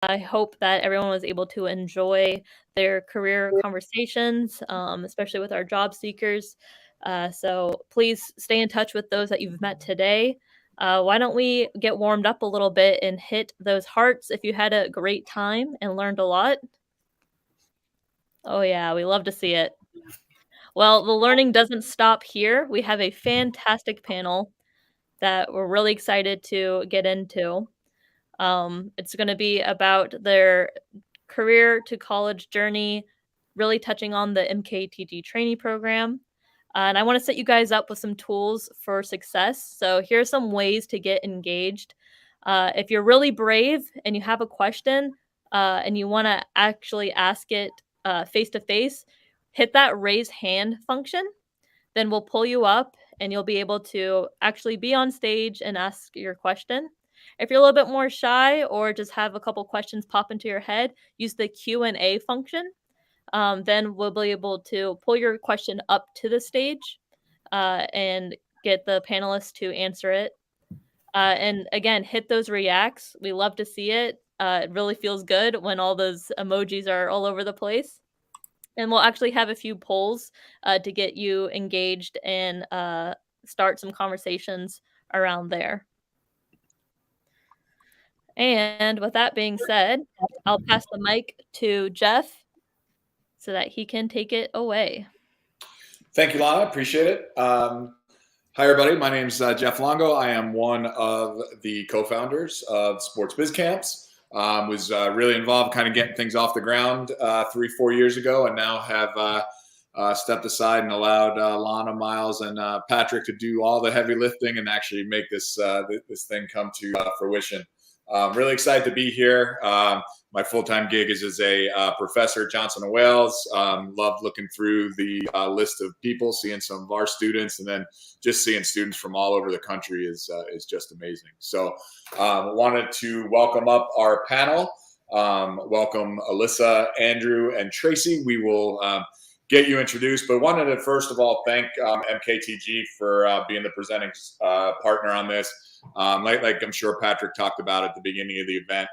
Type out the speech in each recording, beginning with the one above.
I hope that everyone was able to enjoy their career conversations, especially with our job seekers. So please stay in touch with those that you've met today. Why don't we get warmed up a little bit and hit those hearts if you had a great time and learned a lot? Oh, yeah, we love to see it. Well, the learning doesn't stop here. We have a fantastic panel that we're really excited to get into. It's going to be about their career to college journey, really touching on the MKTG trainee program. And I want to set you guys up with some tools for success. So here are some ways to get engaged. If you're really brave and you have a question and you want to actually ask it face to face, hit that raise hand function. Then we'll pull you up and you'll be able to actually be on stage and ask your question. If you're a little bit more shy or just have a couple questions pop into your head, use the Q&A function. Then we'll be able to pull your question up to the stage and get the panelists to answer it. And again, hit those reacts. We love to see it. It really feels good when all those emojis are all over the place. And we'll actually have a few polls to get you engaged and start some conversations around there. And with that being said, I'll pass the mic to Jeff so that he can take it away. Thank you, Lana. Appreciate it. Hi, everybody. My name is Jeff Longo. I am one of the co-founders of Sports Biz Camps. Was really involved kind of getting things off the ground 3-4 years ago, and now have stepped aside and allowed Lana, Miles, and Patrick to do all the heavy lifting and actually make this thing come to fruition. Really excited to be here. My full-time gig is as a professor at Johnson & Wales. Loved looking through the list of people, seeing some of our students, and then just seeing students from all over the country is just amazing. So wanted to welcome up our panel. Welcome Alyssa, Andrew, and Tracy. We will get you introduced, but wanted to first of all thank MKTG for being the presenting partner on this. Like I'm sure Patrick talked about at the beginning of the event,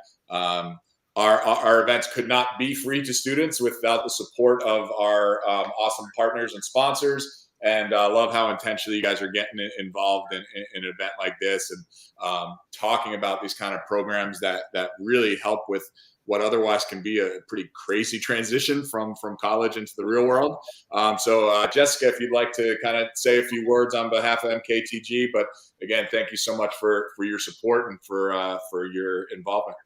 our events could not be free to students without the support of our awesome partners and sponsors. And love how intentionally you guys are getting involved in an event like this and talking about these kind of programs that really help with what otherwise can be a pretty crazy transition from college into the real world. So Jessica, if you'd like to kind of say a few words on behalf of MKTG, but again, thank you so much for your support and for your involvement.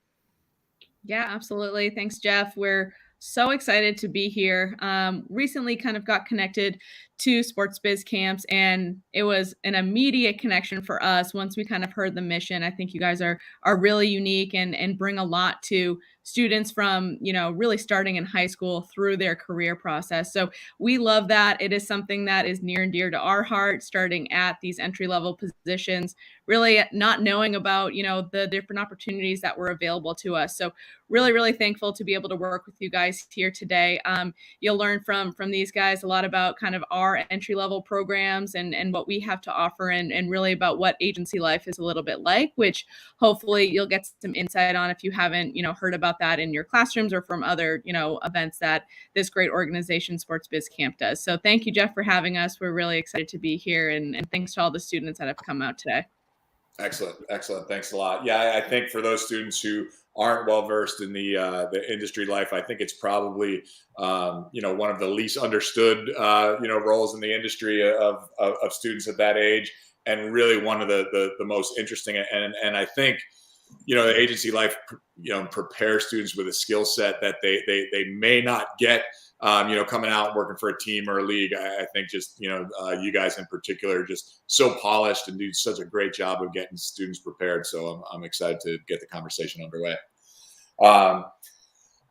Yeah, absolutely. Thanks, Jeff. We're so excited to be here. Recently kind of got connected to Sports Biz Camps, and it was an immediate connection for us once we kind of heard the mission. I think you guys are really unique and bring a lot to students from, really starting in high school through their career process. So we love that. It is something that is near and dear to our heart, starting at these entry-level positions, really not knowing about, the different opportunities that were available to us. So really, really thankful to be able to work with you guys here today. You'll learn from these guys a lot about kind of our entry-level programs and what we have to offer and really about what agency life is a little bit like, which hopefully you'll get some insight on if you haven't, heard about that in your classrooms or from other, events that this great organization, Sports Biz Camp, does. So thank you, Jeff, for having us. We're really excited to be here, and thanks to all the students that have come out today. Excellent. Thanks a lot. Yeah, I think for those students who aren't well versed in the industry life, I think it's probably one of the least understood roles in the industry of students at that age, and really one of the most interesting. And I think the agency life prepares students with a skill set that they may not get coming out and working for a team or a league. I think just, you guys in particular are just so polished and do such a great job of getting students prepared. So I'm excited to get the conversation underway.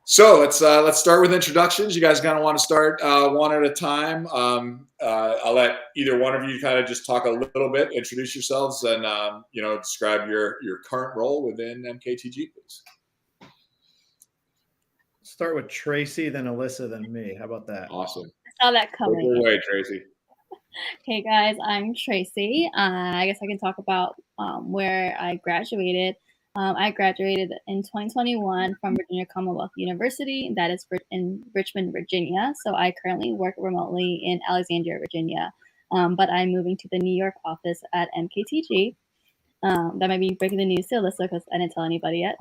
So let's start with introductions. You guys kind of want to start one at a time. I'll let either one of you kind of just talk a little bit, introduce yourselves, and describe your current role within MKTG, please. Start with Tracy, then Alyssa, then me. How about that? Awesome. I saw that coming. Take it away, Tracy. Hey guys, I'm Tracy. I guess I can talk about where I graduated. I graduated in 2021 from Virginia Commonwealth University, that is in Richmond, Virginia. So I currently work remotely in Alexandria, Virginia, but I'm moving to the New York office at MKTG. That might be breaking the news to Alyssa because I didn't tell anybody yet.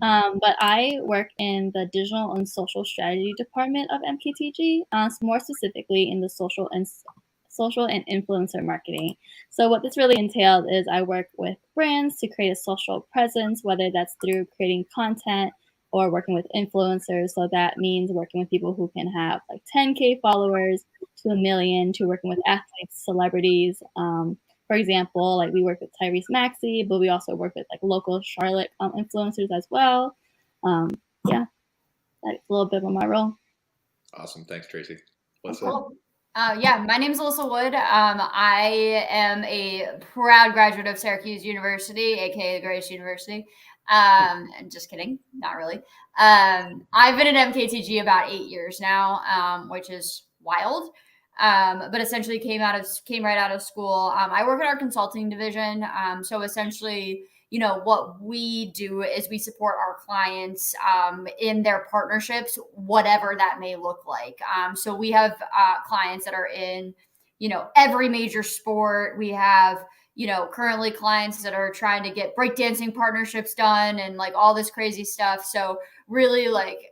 But I work in the digital and social strategy department of MKTG, more specifically in the social and influencer marketing. So what this really entails is I work with brands to create a social presence, whether that's through creating content or working with influencers. So that means working with people who can have like 10K followers to a million, to working with athletes, celebrities. For example, like we work with Tyrese Maxey, but we also work with like local Charlotte influencers as well. Yeah, that's a little bit of my role. Awesome. Thanks, Tracy. What's Cool. Yeah, my name is Alyssa Wood. I am a proud graduate of Syracuse University, aka the greatest university. Just kidding, not really. I've been at MKTG about 8 years now, which is wild. But essentially came right out of school. I work in our consulting division. So essentially, what we do is we support our clients in their partnerships, whatever that may look like. So we have clients that are in, every major sport. We have, currently clients that are trying to get breakdancing partnerships done and like all this crazy stuff. So really like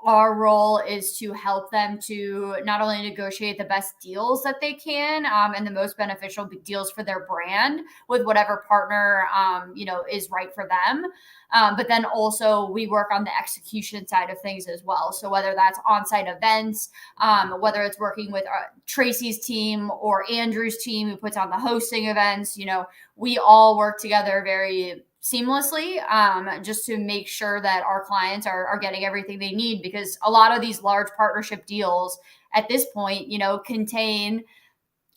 our role is to help them to not only negotiate the best deals that they can and the most beneficial deals for their brand with whatever partner is right for them, but then also we work on the execution side of things as well. So whether that's on-site events, whether it's working with Tracy's team or Andrew's team who puts on the hosting events, we all work together very seamlessly, just to make sure that our clients are getting everything they need, because a lot of these large partnership deals at this point, contain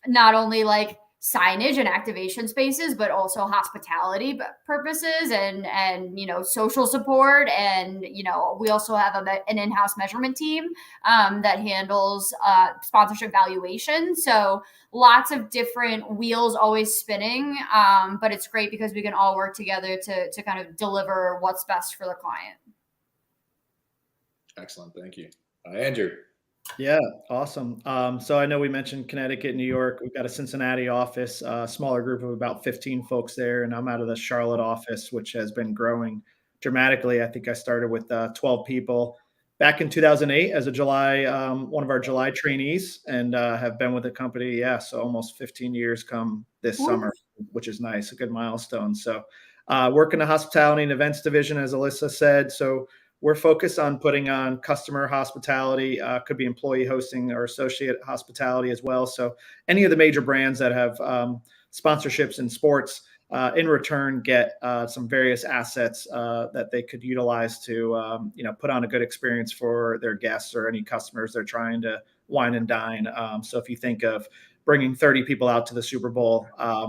not only like signage and activation spaces, but also hospitality purposes and social support. And we also have an in-house measurement team that handles sponsorship valuation. So lots of different wheels always spinning, but it's great because we can all work together to kind of deliver what's best for the client. Excellent. Thank you. Andrew. Yeah, awesome. So I know we mentioned Connecticut, New York. We've got a Cincinnati office, a smaller group of about 15 folks there, and I'm out of the Charlotte office, which has been growing dramatically. I think I started with 12 people back in 2008 as one of our July trainees, and have been with the company, so almost 15 years come this summer, which is nice, a good milestone. So work in the hospitality and events division, as Alyssa said. So we're focused on putting on customer hospitality, could be employee hosting or associate hospitality as well. So any of the major brands that have sponsorships in sports, in return, get some various assets that they could utilize to, put on a good experience for their guests or any customers they're trying to wine and dine. So if you think of bringing 30 people out to the Super Bowl,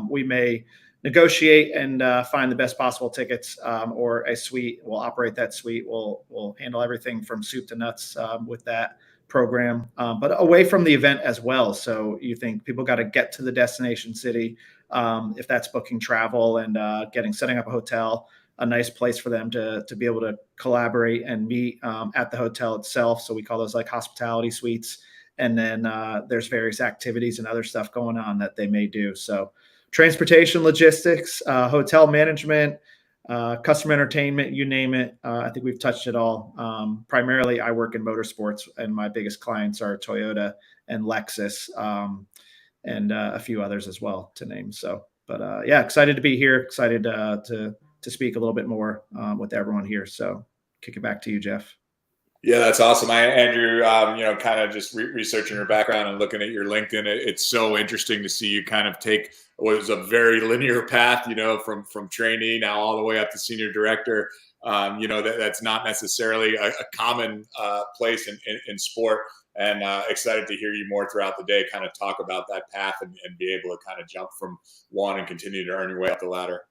we may negotiate and find the best possible tickets, or a suite. We'll operate that suite. We'll handle everything from soup to nuts with that program, but away from the event as well. So you think people got to get to the destination city, if that's booking travel and setting up a hotel, a nice place for them to be able to collaborate and meet at the hotel itself. So we call those like hospitality suites. And then there's various activities and other stuff going on that they may do. So transportation, logistics, hotel management, customer entertainment, you name it. I think we've touched it all. Primarily, I work in motorsports, and my biggest clients are Toyota and Lexus, and a few others as well to name. So, but excited to be here. Excited to speak a little bit more with everyone here. So, kick it back to you, Jeff. Yeah, that's awesome. Andrew, kind of just researching your background and looking at your LinkedIn, it's so interesting to see you kind of take what was a very linear path, from trainee now all the way up to senior director. That's not necessarily a common place in sport. And excited to hear you more throughout the day, kind of talk about that path and be able to kind of jump from one and continue to earn your way up the ladder.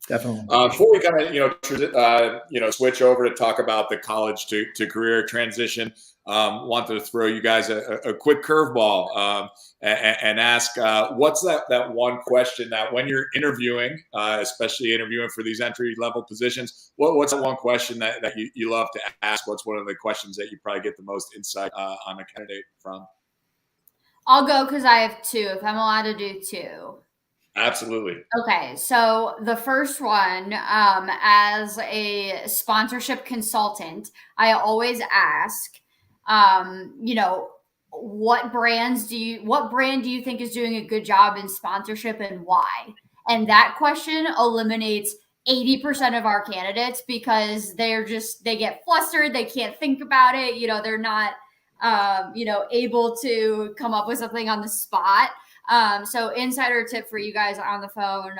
Definitely. Before we kind of switch over to talk about the college to career transition, wanted to throw you guys a quick curveball and ask what's that one question that when you're interviewing, especially interviewing for these entry level positions, what's that one question that you love to ask? What's one of the questions that you probably get the most insight on a candidate from? I'll go because I have two, if I'm allowed to do two. Absolutely. Okay, so the first one, as a sponsorship consultant, I always ask, what brand do you think is doing a good job in sponsorship and why? And that question eliminates 80% of our candidates because they get flustered, they can't think about it, they're not, able to come up with something on the spot. So insider tip for you guys on the phone,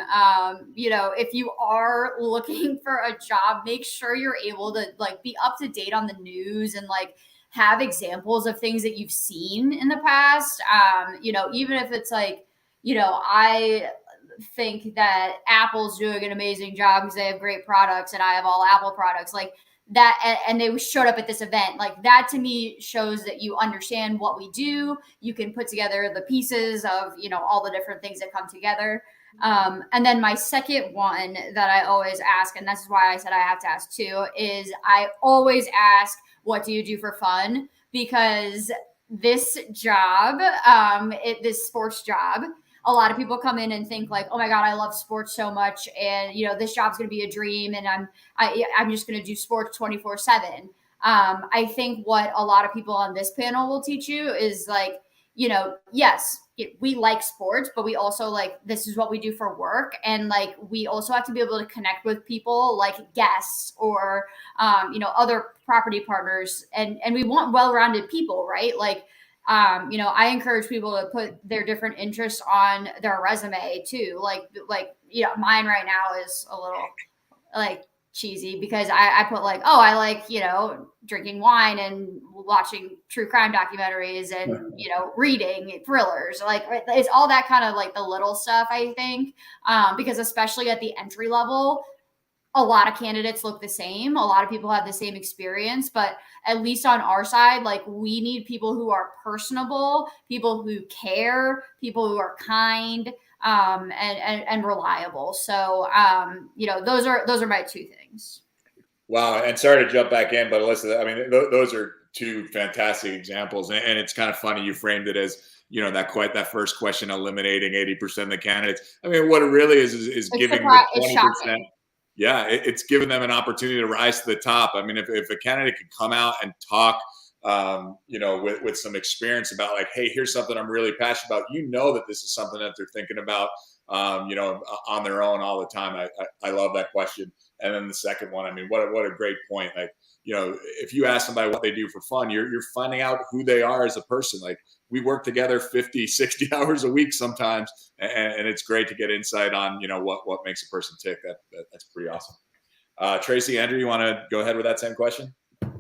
if you are looking for a job, make sure you're able to be up to date on the news and have examples of things that you've seen in the past. Even if it's I think that Apple's doing an amazing job because they have great products and I have all Apple products that, and they showed up at this event. That to me shows that you understand what we do. You can put together the pieces of, all the different things that come together. And then my second one that I always ask, and this is why I said I have to ask two, is I always ask, what do you do for fun? Because this job, this sports job, a lot of people come in and think oh my God, I love sports so much. And, this job's going to be a dream. And I'm just going to do sports 24/7. I think what a lot of people on this panel will teach you is yes, we like sports, but we also this is what we do for work. And we also have to be able to connect with people like guests or, other property partners. And we want well-rounded people, right? I encourage people to put their different interests on their resume too. Mine right now is a little cheesy because I put I like, drinking wine and watching true crime documentaries and, reading thrillers. It's all that kind of the little stuff, I think, because especially at the entry level, a lot of candidates look the same. A lot of people have the same experience, but at least on our side, we need people who are personable, people who care, people who are kind, and reliable. So, those are my two things. Wow. And sorry to jump back in, but Alyssa, I mean, those are two fantastic examples. And it's kind of funny you framed it as, that first question eliminating 80% of the candidates. I mean, what it really is giving the 20%. Yeah, it's giving them an opportunity to rise to the top. I mean, if a candidate could come out and talk, with some experience about hey, here's something I'm really passionate about. That this is something that they're thinking about, on their own all the time. I love that question. And then the second one, I mean, what a great point. If you ask somebody what they do for fun, you're finding out who they are as a person. We work together 50, 60 hours a week sometimes. And it's great to get insight on, what makes a person tick. That's pretty awesome. Tracy, Andrew, you want to go ahead with that same question?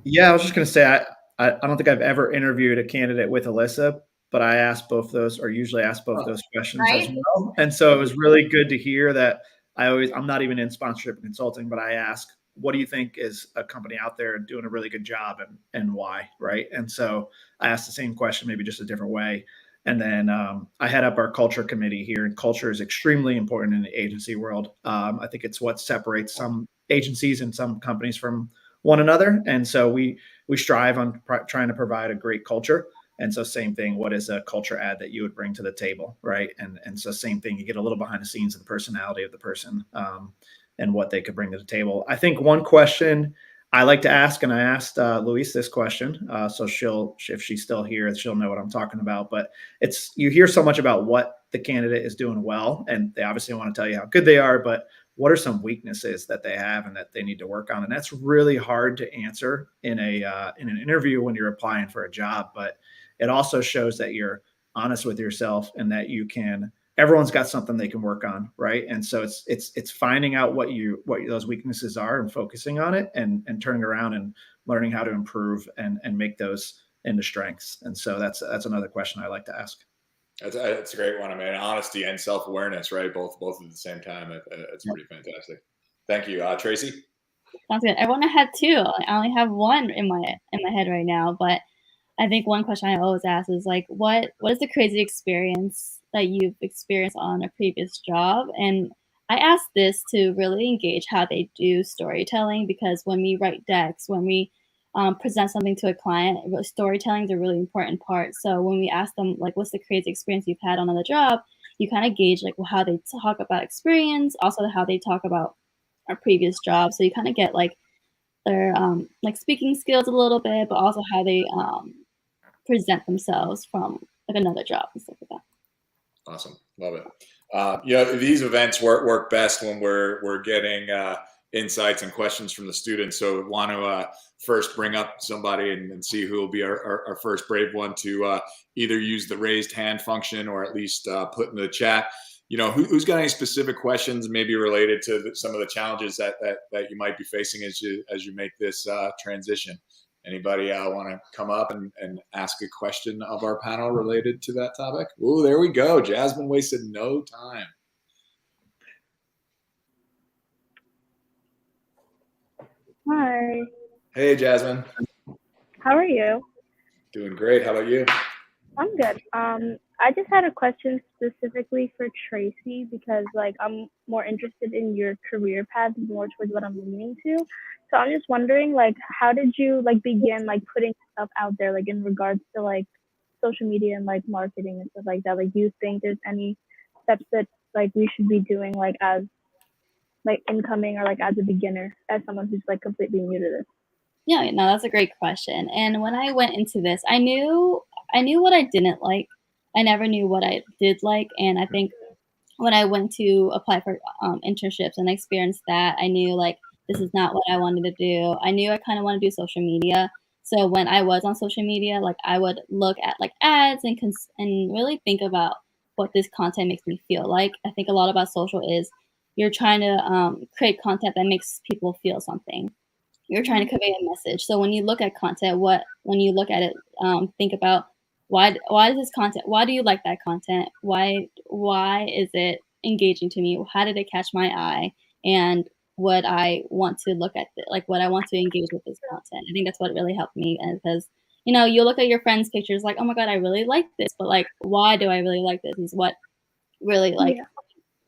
Yeah, I was just going to say, I don't think I've ever interviewed a candidate with Alyssa, but I asked both those, or usually ask both those questions as well. And so it was really good to hear that. I'm not even in sponsorship and consulting, but I ask, what do you think is a company out there doing a really good job and why? Right. And so I asked the same question, maybe just a different way. And then I head up our culture committee here, and culture is extremely important in the agency world. I think it's what separates some agencies and some companies from one another. And so we strive on trying to provide a great culture. And so same thing, what is a culture ad that you would bring to the table, right? And so same thing, you get a little behind the scenes of the personality of the person and what they could bring to the table. I think one question I like to ask, and I asked Louise this question, so if she's still here, she'll know what I'm talking about. But you hear so much about what the candidate is doing well, and they obviously want to tell you how good they are, but what are some weaknesses that they have and that they need to work on? And that's really hard to answer in an interview when you're applying for a job. But it also shows that you're honest with yourself and that everyone's got something they can work on, right? And so it's finding out what those weaknesses are and focusing on it and turning around and learning how to improve and make those into strengths. And so that's another question I like to ask. That's a great one. I mean, honesty and self-awareness, right? Both at the same time. That's pretty fantastic. Thank you. Tracy? Sounds good. I want to have two. I only have one in my head right now, but I think one question I always ask is like, what is the crazy experience that you've experienced on a previous job? And I ask this to really engage how they do storytelling, because when we write decks, when we present something to a client, storytelling is a really important part. So when we ask them like, what's the crazy experience you've had on another job, you kind of gauge like how they talk about experience, also how they talk about our previous job. So you kind of get like their like speaking skills a little bit, but also how they present themselves from like another job and stuff like that. Awesome, love it. These events work best when we're getting insights and questions from the students. So want to first bring up somebody and see who will be our first brave one to either use the raised hand function or at least put in the chat. Who's got any specific questions, maybe related to some of the challenges that you might be facing as you make this transition? Anybody want to come up and ask a question of our panel related to that topic? Oh, there we go. Jasmine wasted no time. Hi. Hey, Jasmine. How are you? Doing great. How about you? I'm good. I just had a question specifically for Tracy because I'm more interested in your career path more towards what I'm leaning to. So I'm just wondering how did you begin putting stuff out there in regards to social media and marketing and stuff like that? Do you think there's any steps that we should be doing as incoming or as a beginner, as someone who's completely new to this? Yeah, no, that's a great question. And when I went into this, I knew what I didn't like. I never knew what I did like. And I think when I went to apply for internships and experienced that, I knew this is not what I wanted to do. I knew I kind of want to do social media. So when I was on social media, I would look at ads and really think about what this content makes me feel like. I think a lot about social is you're trying to create content that makes people feel something. You're trying to convey a message. So when you look at content, when you look at it, think about why is this content? Why do you like that content? Why is it engaging to me? How did it catch my eye? And would I want to look at it? Would I want to engage with this content? I think that's what really helped me, because you look at your friends' pictures oh my god, I really like this, but why do I really like this? Is what really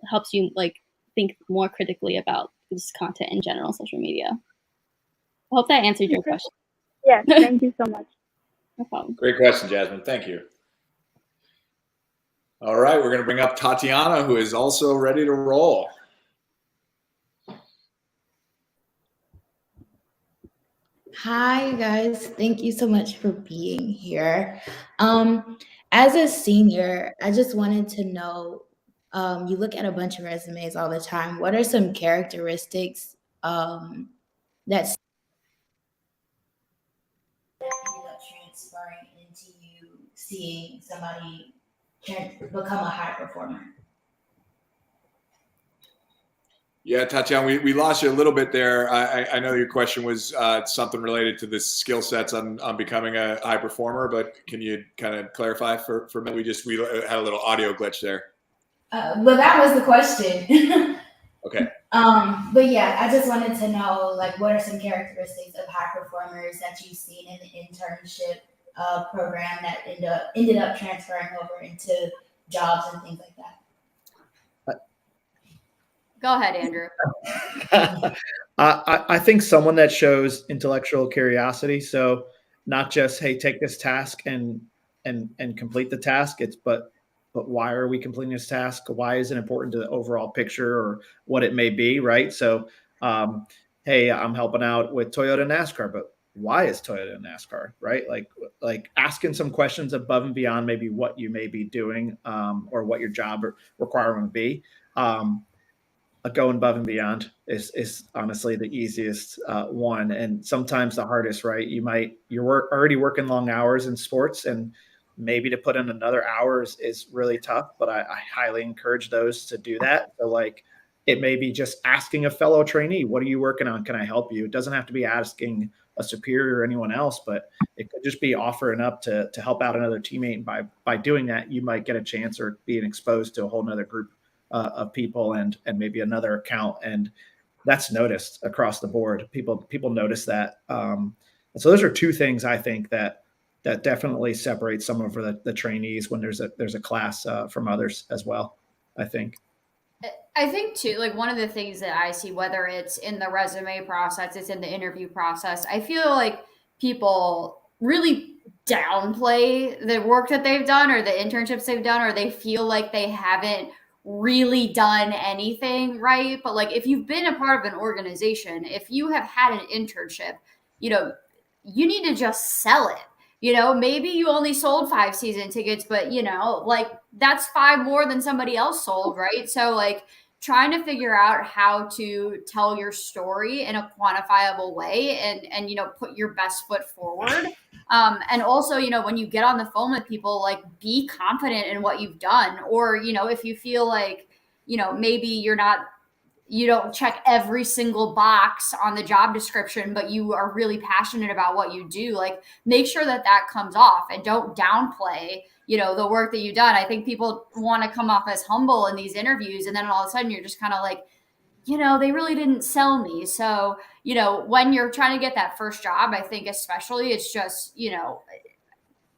helps you think more critically about this content in general, social media. I hope that answered your question. Yes, thank you so much. No problem. Great question, Jasmine. Thank you. All right, we're going to bring up Tatiana, who is also ready to roll. Hi, guys. Thank you so much for being here. As a senior, I just wanted to know, you look at a bunch of resumes all the time. What are some characteristics that's transferring into you seeing somebody become a high performer? Yeah, Tatiana, we lost you a little bit there. I know your question was something related to the skill sets on becoming a high performer, but can you kind of clarify for a minute? We had a little audio glitch there. But that was the question. Okay. But yeah, I just wanted to know, what are some characteristics of high performers that you've seen in the internship program that ended up transferring over into jobs and things like that? Go ahead, Andrew. I think someone that shows intellectual curiosity. So not just, hey, take this task and complete the task. But why are we completing this task? Why is it important to the overall picture or what it may be, right? So, hey, I'm helping out with Toyota NASCAR, but why is Toyota NASCAR, right? Like asking some questions above and beyond maybe what you may be doing or what your job requirement would be. Going above and beyond is honestly the easiest one, and sometimes the hardest, right? You're already working long hours in sports, and maybe to put in another hours is really tough, but I highly encourage those to do that. So it may be just asking a fellow trainee, what are you working on? Can I help you? It doesn't have to be asking a superior or anyone else, but it could just be offering up to help out another teammate. And by doing that, you might get a chance or being exposed to a whole nother group of people and maybe another account. And that's noticed across the board. People notice that. And so those are two things I think that definitely separate some of the trainees when there's a class from others as well, I think. I think too, like one of the things that I see, whether it's in the resume process, it's in the interview process, I feel like people really downplay the work that they've done or the internships they've done, or they feel like they haven't really done anything right. But like if you've been a part of an organization, if you have had an internship, you know, you need to just sell it. You know, maybe you only sold 5 season tickets, but you know, like that's 5 more than somebody else sold, right? So like trying to figure out how to tell your story in a quantifiable way and you know, put your best foot forward. And also, you know, when you get on the phone with people, like be confident in what you've done. Or, you know, if you feel like, you know, maybe you don't check every single box on the job description, but you are really passionate about what you do, like make sure that that comes off and don't downplay, you know, the work that you've done. I think people want to come off as humble in these interviews. And then all of a sudden you're just kind of like, you know, they really didn't sell me. So, you know, when you're trying to get that first job, I think especially it's just, you know,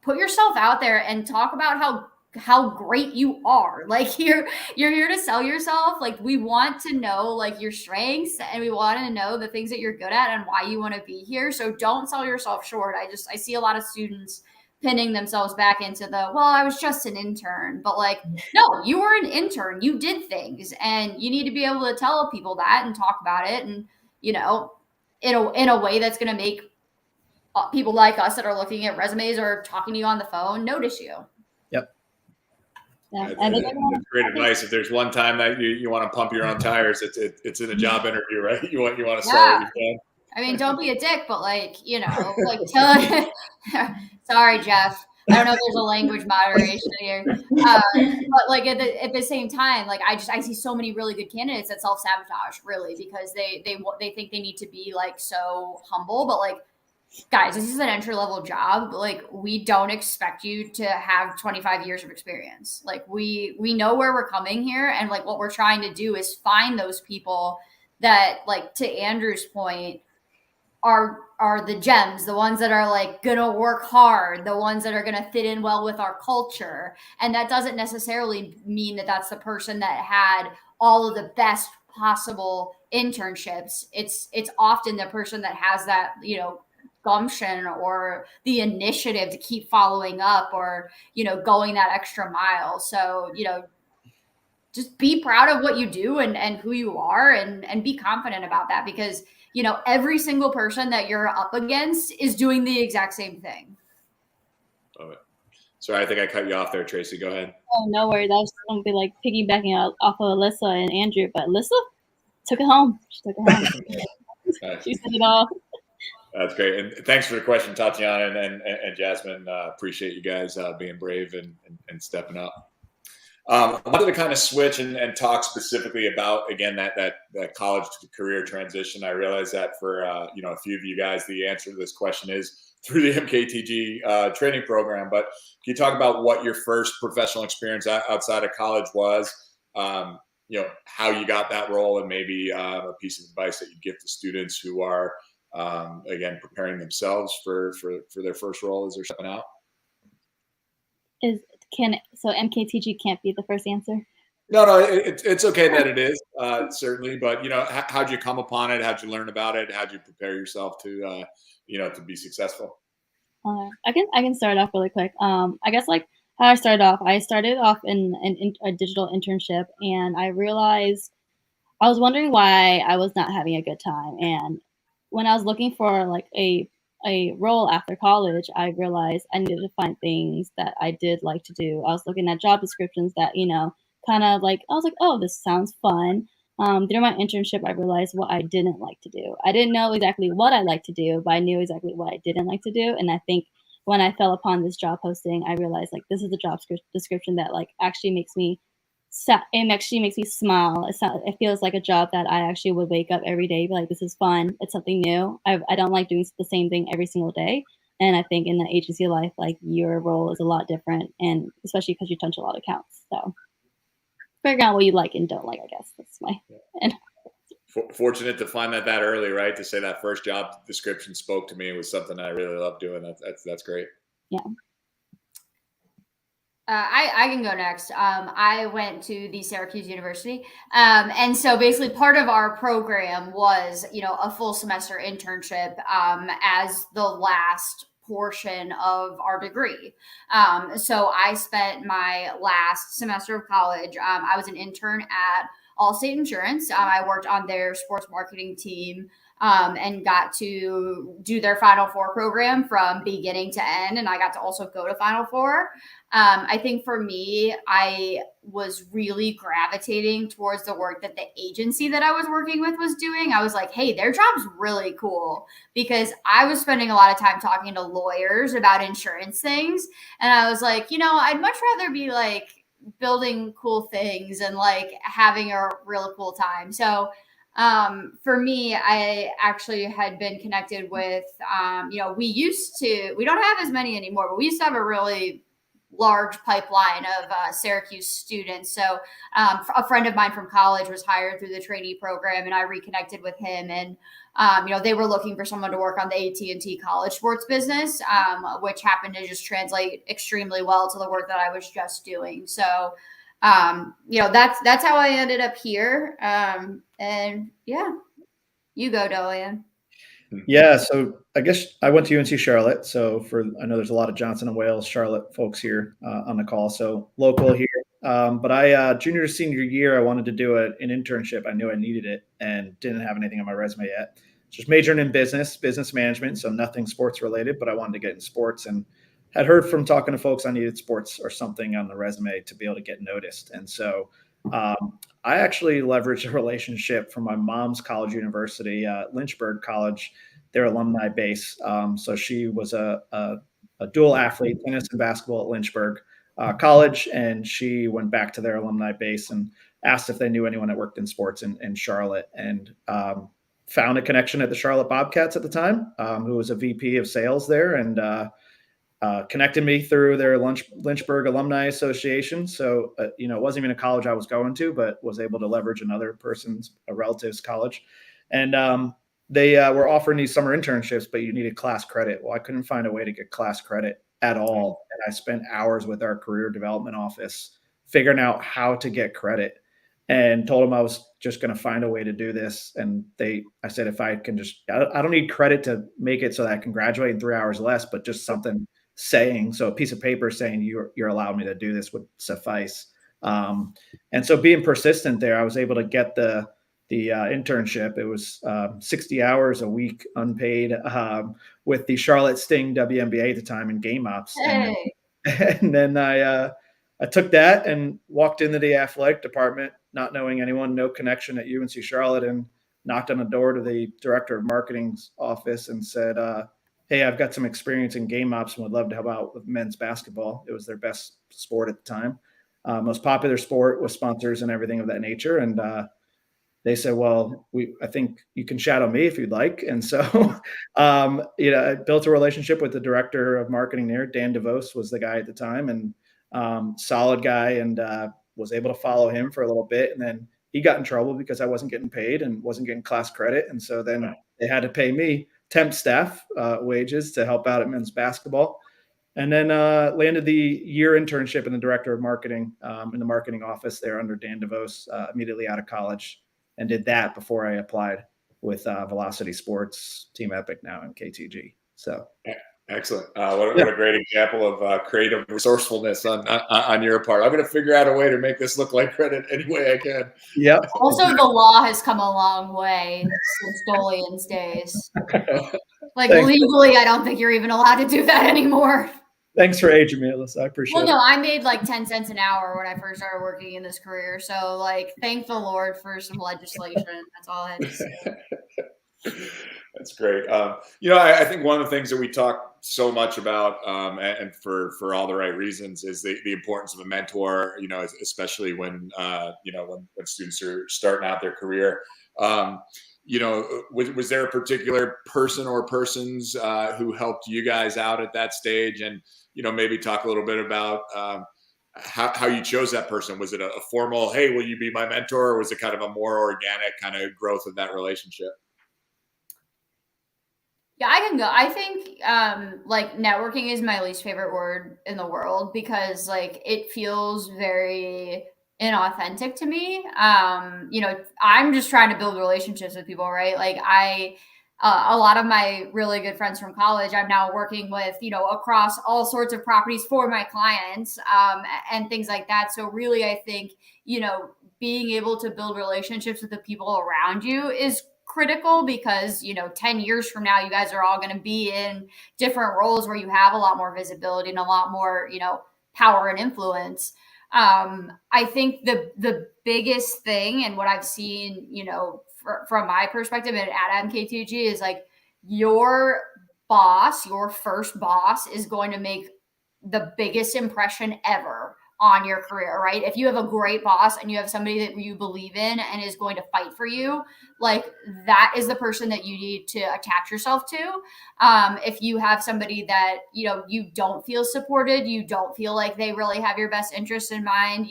put yourself out there and talk about how great you are. Like you're here to sell yourself. Like we want to know like your strengths, and we want to know the things that you're good at and why you want to be here. So don't sell yourself short. I see a lot of students pinning themselves back into the, well, I was just an intern. But like, no, you were an intern. You did things, and you need to be able to tell people that and talk about it, and you know, in a way that's going to make people like us that are looking at resumes or talking to you on the phone notice you. Yep. Yeah. That's great advice. If there's one time that you want to pump your own tires, it's in a job interview, right? You want to sell what you've done. I mean, don't be a dick, but like, you know, like tell sorry, Jeff. I don't know if there's a language moderation here. But like at the same time, like I see so many really good candidates that self-sabotage really because they think they need to be like so humble, but like guys, this is an entry level job. Like we don't expect you to have 25 years of experience. Like we know where we're coming here, and like what we're trying to do is find those people that, like to Andrew's point, are the gems, the ones that are like gonna work hard, the ones that are gonna fit in well with our culture. And that doesn't necessarily mean that that's the person that had all of the best possible internships. It's often the person that has that, you know, gumption or the initiative to keep following up or, you know, going that extra mile. So, you know, just be proud of what you do and who you are, and be confident about that, because, you know, every single person that you're up against is doing the exact same thing. Love it. Sorry, I think I cut you off there, Tracy. Go ahead. Oh, no worries. I was going to be like piggybacking off of Alyssa and Andrew, but Alyssa took it home. She took it home. She said it all. That's great. And thanks for the question, Tatiana and Jasmine. Appreciate you guys being brave and stepping up. I wanted to kind of switch and talk specifically about, again, that college to career transition. I realize that for you know, a few of you guys, the answer to this question is through the MKTG training program. But can you talk about what your first professional experience outside of college was? You know, how you got that role, and maybe a piece of advice that you give to students who are again preparing themselves for their first role as they're stepping out. So MKTG can't be the first answer? No, it's okay that it is, certainly. But, you know, how'd you come upon it? How'd you learn about it? How'd you prepare yourself to, you know, to be successful? I can start off really quick. I guess like how I started off in a digital internship, and I realized I was wondering why I was not having a good time. And when I was looking for like a role after college, I realized I needed to find things that I did like to do. I was looking at job descriptions that, you know, kind of like, I was like, oh, this sounds fun. During my internship, I realized what I didn't like to do. I didn't know exactly what I liked to do, but I knew exactly what I didn't like to do. And I think when I fell upon this job posting, I realized like this is the job description that like actually makes me smile. It feels like a job that I actually would wake up every day, be like, this is fun. It's something new. I don't like doing the same thing every single day. And I think in the agency life, like your role is a lot different, and especially because you touch a lot of accounts. So figure out what you like and don't like, I guess. That's my end. Fortunate to find that early, right? To say that first job description spoke to me. It was something I really love doing. That's great. Yeah. I can go next. I went to the Syracuse University. And so basically part of our program was, a full semester internship as the last portion of our degree. So I spent my last semester of college. I was an intern at Allstate Insurance. I worked on their sports marketing team. And got to do their Final Four program from beginning to end. And I got to also go to Final Four. I think for me, I was really gravitating towards the work that the agency that I was working with was doing. I was like, hey, their job's really cool, because I was spending a lot of time talking to lawyers about insurance things. And I was like, I'd much rather be like building cool things and like having a really cool time. So for me, I actually had been connected with, we don't have as many anymore, but we used to have a really large pipeline of Syracuse students. So a friend of mine from college was hired through the trainee program, and I reconnected with him. And they were looking for someone to work on the AT&T college sports business, which happened to just translate extremely well to the work that I was just doing. So that's how I ended up here. And yeah, you go, Dolian. Yeah, so I guess I went to UNC Charlotte. So I know there's a lot of Johnson and Wales, Charlotte folks here on the call. So local here. But I junior to senior year, I wanted to do an internship. I knew I needed it and didn't have anything on my resume yet. Just majoring in business management, so nothing sports related. But I wanted to get in sports, and had heard from talking to folks I needed sports or something on the resume to be able to get noticed. And so I actually leveraged a relationship from my mom's college university, Lynchburg College, their alumni base. So she was a dual athlete, tennis and basketball at Lynchburg College, and she went back to their alumni base and asked if they knew anyone that worked in sports in Charlotte, and found a connection at the Charlotte Bobcats at the time, who was a VP of sales there, and connected me through their Lynchburg Alumni Association. So, it wasn't even a college I was going to, but was able to leverage another a relative's college. And they were offering these summer internships, but you needed class credit. Well, I couldn't find a way to get class credit at all. And I spent hours with our career development office figuring out how to get credit, and told them I was just going to find a way to do this. And I said, if I can I don't need credit to make it so that I can graduate in 3 hours less, but just something so a piece of paper saying you're allowed me to do this would suffice. And so being persistent there, I was able to get the internship. It was 60 hours a week unpaid with the Charlotte Sting WNBA at the time in game ops. Hey. And then I took that and walked into the athletic department, not knowing anyone, no connection at UNC Charlotte, and knocked on the door to the director of marketing's office and said, hey, I've got some experience in game ops and would love to help out with men's basketball. It was their best sport at the time, most popular sport with sponsors and everything of that nature. And they said, well, I think you can shadow me if you'd like. And so, I built a relationship with the director of marketing there. Dan DeVos was the guy at the time, and solid guy, and was able to follow him for a little bit. And then he got in trouble because I wasn't getting paid and wasn't getting class credit. And so then they had to pay me temp staff wages to help out at men's basketball. And then landed the year internship in the director of marketing in the marketing office there under Dan DeVos immediately out of college, and did that before I applied with Velocity Sports, Team Epic now, and KTG. So excellent. What a great example of creative resourcefulness on your part. I'm going to figure out a way to make this look like credit any way I can. Yep. Also, the law has come a long way since Dolian's days. Like, Thanks. Legally, I don't think you're even allowed to do that anymore. Thanks for aging me, Alyssa. I appreciate it. Well, no, I made like 10 cents an hour when I first started working in this career. So, like, thank the Lord for some legislation. That's all I had to say. That's great. I think one of the things that we talk so much about, and for all the right reasons, is the importance of a mentor. Especially when when students are starting out their career. Was there a particular person or persons who helped you guys out at that stage? And maybe talk a little bit about how you chose that person. Was it a formal, hey, will you be my mentor? Or was it kind of a more organic kind of growth of that relationship? Yeah, I can go. I think like networking is my least favorite word in the world because like it feels very inauthentic to me. I'm just trying to build relationships with people, right? Like a lot of my really good friends from college, I'm now working with, across all sorts of properties for my clients, and things like that. So really, I think, being able to build relationships with the people around you is critical because 10 years from now you guys are all going to be in different roles where you have a lot more visibility and a lot more power and influence. I think the biggest thing and what I've seen from my perspective at MKTG is like your first boss is going to make the biggest impression ever on your career, right? If you have a great boss and you have somebody that you believe in and is going to fight for you, like that is the person that you need to attach yourself to. If you have somebody that, you don't feel supported, you don't feel like they really have your best interest in mind,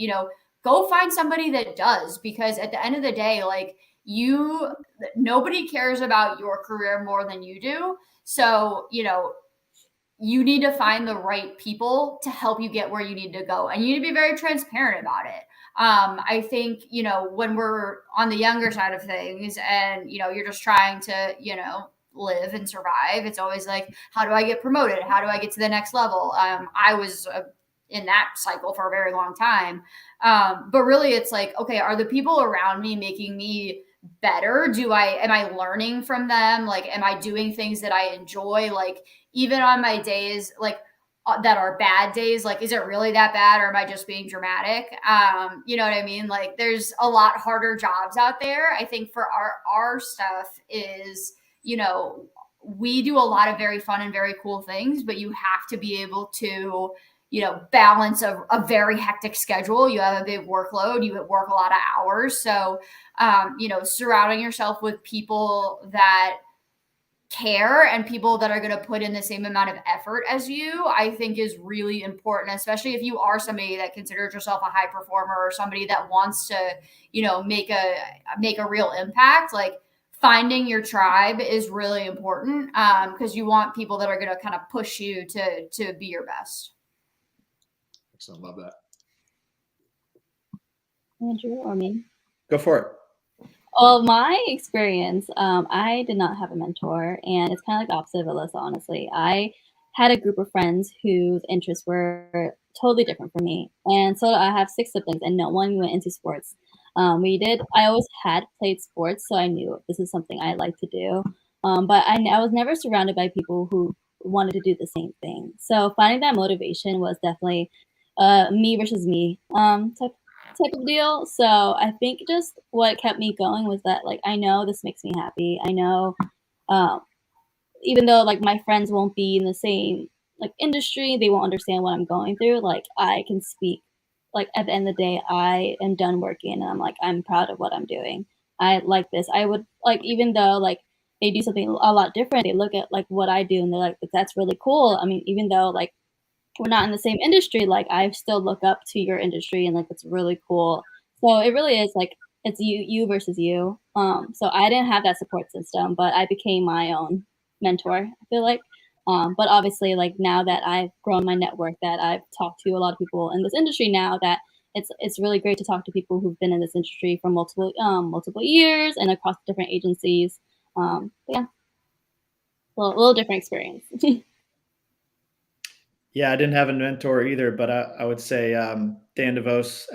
go find somebody that does, because at the end of the day, like nobody cares about your career more than you do. So, you need to find the right people to help you get where you need to go. And you need to be very transparent about it. I think, when we're on the younger side of things and, you're just trying to, live and survive, it's always like, how do I get promoted? How do I get to the next level? I was in that cycle for a very long time. But really it's like, okay, are the people around me making me better? Am I learning from them? Like, am I doing things that I enjoy? Like, even on my days, like, that are bad days, like, is it really that bad or am I just being dramatic? You know what I mean? Like, there's a lot harder jobs out there. I think for our stuff is, we do a lot of very fun and very cool things, but you have to be able to, balance a very hectic schedule. You have a big workload, you work a lot of hours. So, surrounding yourself with people that care and people that are going to put in the same amount of effort as you, I think is really important, especially if you are somebody that considers yourself a high performer or somebody that wants to, make a real impact. Like, finding your tribe is really important, because you want people that are going to kind of push you to be your best. Excellent. Love that. Andrew or me? Go for it. Well, my experience, I did not have a mentor, and it's kind of like the opposite of Alyssa, honestly. I had a group of friends whose interests were totally different from me. And so I have 6 siblings, and no one went into sports. I always had played sports, so I knew this is something I like to do. But I was never surrounded by people who wanted to do the same thing. So finding that motivation was definitely me versus me type of deal. So I think just what kept me going was that, like, I know this makes me happy. I know, um, even though like my friends won't be in the same like industry, they won't understand what I'm going through. Like, I can speak. Like, at the end of the day, I am done working, and I'm like, I'm proud of what I'm doing. I like this. I would like, even though like they do something a lot different, they look at like what I do and they're like, that's really cool. I mean, even though like we're not in the same industry, like I still look up to your industry and like it's really cool. So it really is like it's you versus you. So I didn't have that support system, but I became my own mentor, I feel like. But obviously like now that I've grown my network, that I've talked to a lot of people in this industry now, that it's really great to talk to people who've been in this industry for multiple years and across different agencies. But yeah, a little different experience. Yeah, I didn't have a mentor either, but I would say Dan DeVos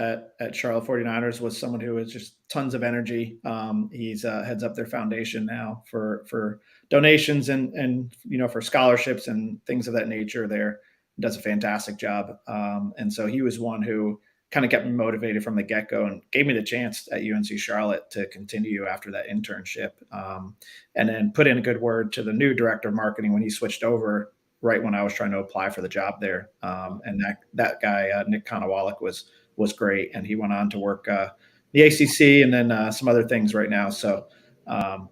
at Charlotte 49ers was someone who has just tons of energy. He's heads up their foundation now for donations and for scholarships and things of that nature. There, does a fantastic job, and so he was one who kind of kept me motivated from the get go and gave me the chance at UNC Charlotte to continue after that internship, and then put in a good word to the new director of marketing when he switched over right when I was trying to apply for the job there. And that guy, Nick Konowalik, was great. And he went on to work the ACC and then some other things right now. So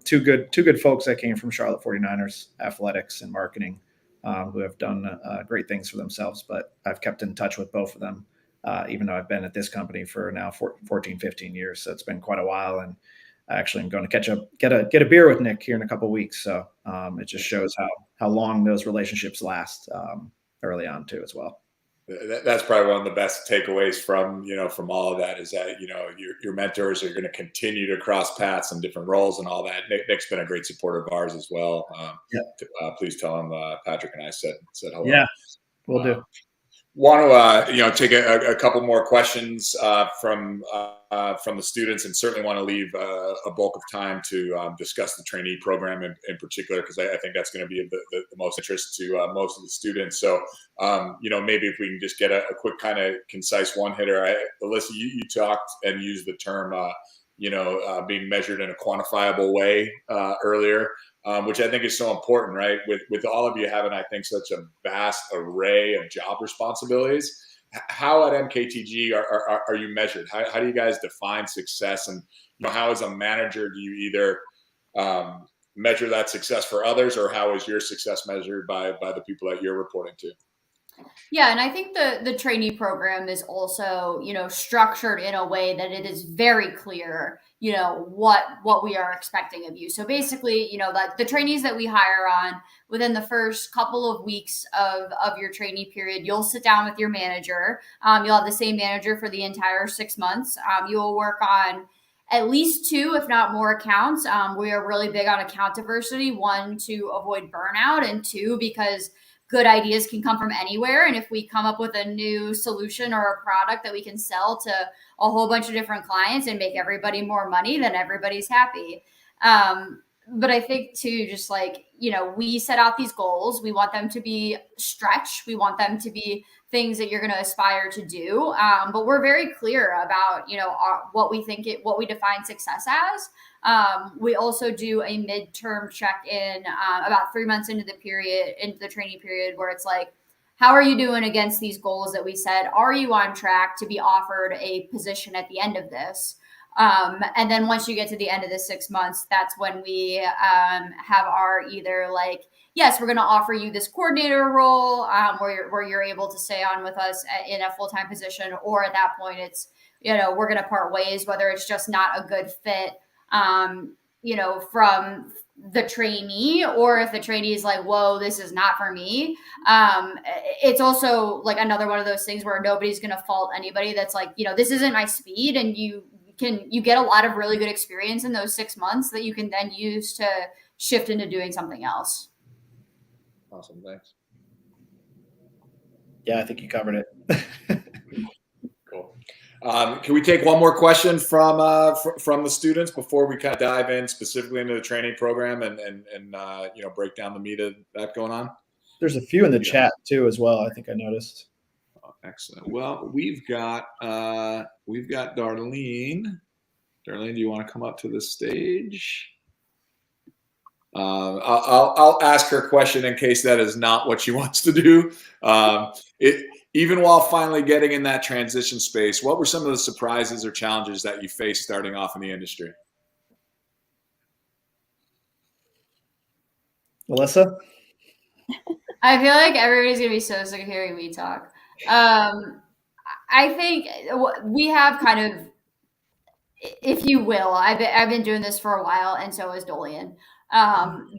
two good folks that came from Charlotte 49ers athletics and marketing, who have done great things for themselves. But I've kept in touch with both of them even though I've been at this company for now 14, 15 years. So it's been quite a while. And actually, I'm going to get a beer with Nick here in a couple of weeks. So it just shows how long those relationships last early on too, as well. That's probably one of the best takeaways from all of that, is that your mentors are going to continue to cross paths in different roles and all that. Nick's been a great supporter of ours as well. Please tell him Patrick and I said hello. Yeah, we'll do. Want to take a couple more questions from the students, and certainly want to leave a bulk of time to discuss the trainee program in particular, because I think that's going to be the most interest to most of the students. So maybe if we can just get a quick kind of concise one hitter. Alyssa, you talked and used the term being measured in a quantifiable way earlier. Which I think is so important, right? With all of you having, I think, such a vast array of job responsibilities, how at MKTG are you measured? How do you guys define success? And how, as a manager, do you either measure that success for others, or how is your success measured by the people that you're reporting to? Yeah, and I think the trainee program is also, structured in a way that it is very clear, what we are expecting of you. So basically, like the trainees that we hire on, within the first couple of weeks of your trainee period, you'll sit down with your manager. You'll have the same manager for the entire 6 months. You'll work on at least 2, if not more, accounts. We are really big on account diversity. 1, to avoid burnout, and 2, because good ideas can come from anywhere. And if we come up with a new solution or a product that we can sell to a whole bunch of different clients and make everybody more money, then everybody's happy. But I think too, just like, we set out these goals. We want them to be stretch. We want them to be things that you're going to aspire to do. But we're very clear about, what we define success as. We also do a midterm check-in about 3 months into the training period, where it's like, how are you doing against these goals that we set? Are you on track to be offered a position at the end of this? And then once you get to the end of the 6 months, that's when we have our either like, yes, we're going to offer you this coordinator role where you're able to stay on with us in a full-time position, or at that point it's, we're going to part ways, whether it's just not a good fit, from the trainee, or if the trainee is like, whoa, this is not for me. It's also like another one of those things where nobody's going to fault anybody that's like, this isn't my speed. And you get a lot of really good experience in those 6 months that you can then use to shift into doing something else. Awesome. Thanks. Yeah, I think you covered it. Cool. Can we take one more question from the students before we kind of dive in specifically into the training program and break down the meat of that going on? There's a few in the chat too, as well. I think I noticed. Oh, excellent. Well, we've got Darlene. Darlene, do you want to come up to the stage? I'll ask her a question in case that is not what she wants to do. Even while finally getting in that transition space, what were some of the surprises or challenges that you faced starting off in the industry? Melissa? I feel like everybody's going to be so sick of hearing me talk. I think we have kind of, if you will, I've been doing this for a while, and so is Dolian.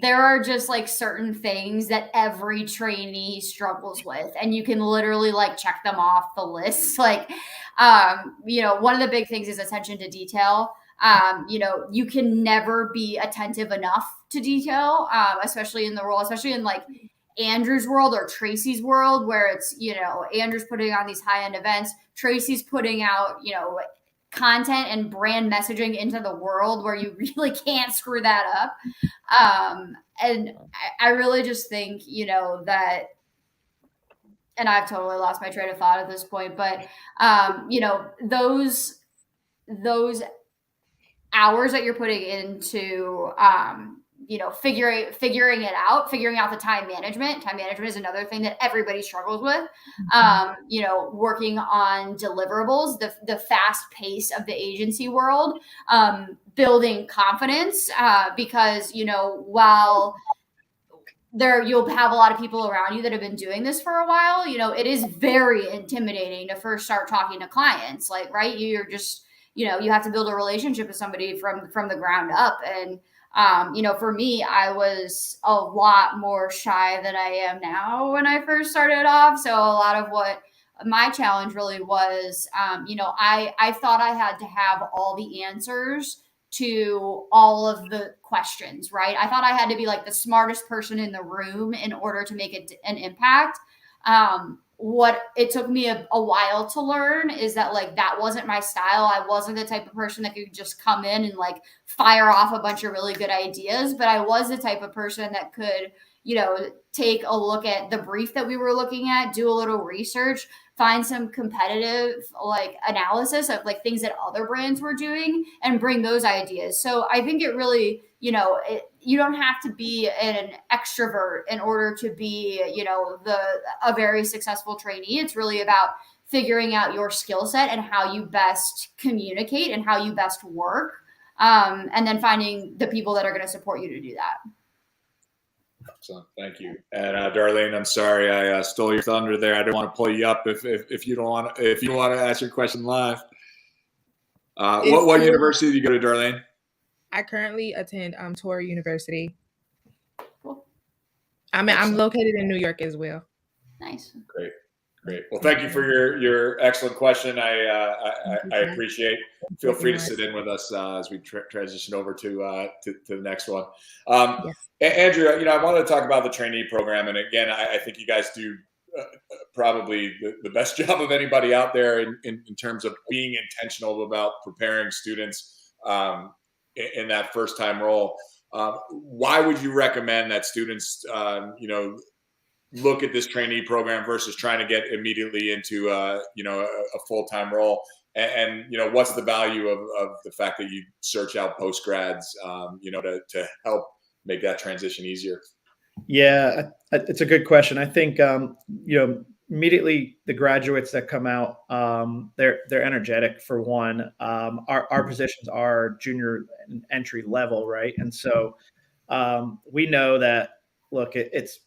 There are just like certain things that every trainee struggles with, and you can literally like check them off the list. Like, one of the big things is attention to detail. You can never be attentive enough to detail, especially in the role, especially in like Andrew's world or Tracy's world, where it's, Andrew's putting on these high-end events, Tracy's putting out, content and brand messaging into the world where you really can't screw that up. And I really just think, that, and I've totally lost my train of thought at this point, but, those hours that you're putting into, figuring it out, figuring out the time management. Time management is another thing that everybody struggles with. Working on deliverables, the fast pace of the agency world, building confidence, because, while you'll have a lot of people around you that have been doing this for a while. You know, it is very intimidating to first start talking to clients. Like, right, you're just, you know, you have to build a relationship with somebody from the ground up. And you know, for me, I was a lot more shy than I am now when I first started off. So a lot of what my challenge really was, you know, I thought I had to have all the answers to all of the questions, right? I thought I had to be like the smartest person in the room in order to make an impact. What it took me a while to learn is that like that wasn't my style. I wasn't the type of person that could just come in and like fire off a bunch of really good ideas, but I was the type of person that could, you know, take a look at the brief that we were looking at, do a little research, find some competitive like analysis of like things that other brands were doing and bring those ideas. So I think it really, you know, you don't have to be an extrovert in order to be, you know, a very successful trainee. It's really about figuring out your skill set and how you best communicate and how you best work, and then finding the people that are going to support you to do that. Excellent. Thank you. And Darlene, I'm sorry I stole your thunder there. I don't want to pull you up if you don't want to ask your question live. What university do you go to, Darlene? I currently attend Torrey University. Cool. I'm located in New York as well. Nice. Great. Well, thank you for your excellent question. I appreciate. Feel free to sit in with us as we transition over to the next one. Yes. Andrew, you know, I wanted to talk about the trainee program, and again, I think you guys do probably the best job of anybody out there in terms of being intentional about preparing students in that first time role. Why would you recommend that students, you know, look at this trainee program versus trying to get immediately into you know, a full-time role? And you know, what's the value of the fact that you search out post grads, you know, to help make that transition easier? Yeah, it's a good question. I think you know, immediately the graduates that come out, they're energetic for one. Our positions are junior entry level, right? And so we know that, look, it's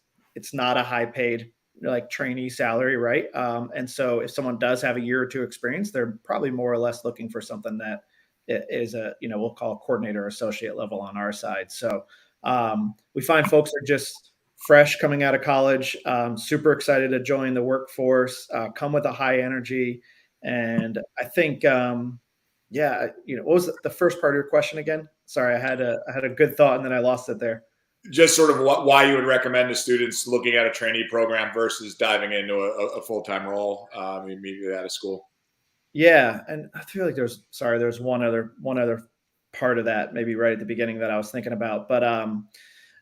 not a high paid like trainee salary, right? And so if someone does have a year or two experience, they're probably more or less looking for something that is a, you know, we'll call a coordinator or associate level on our side. So we find folks are just fresh coming out of college, super excited to join the workforce, come with a high energy. And I think, yeah, you know, what was the first part of your question again? Sorry, I had a good thought and then I lost it there. Just sort of why you would recommend to students looking at a trainee program versus diving into a full-time role immediately out of school. Yeah, and I feel like there's one other part of that maybe right at the beginning that I was thinking about, but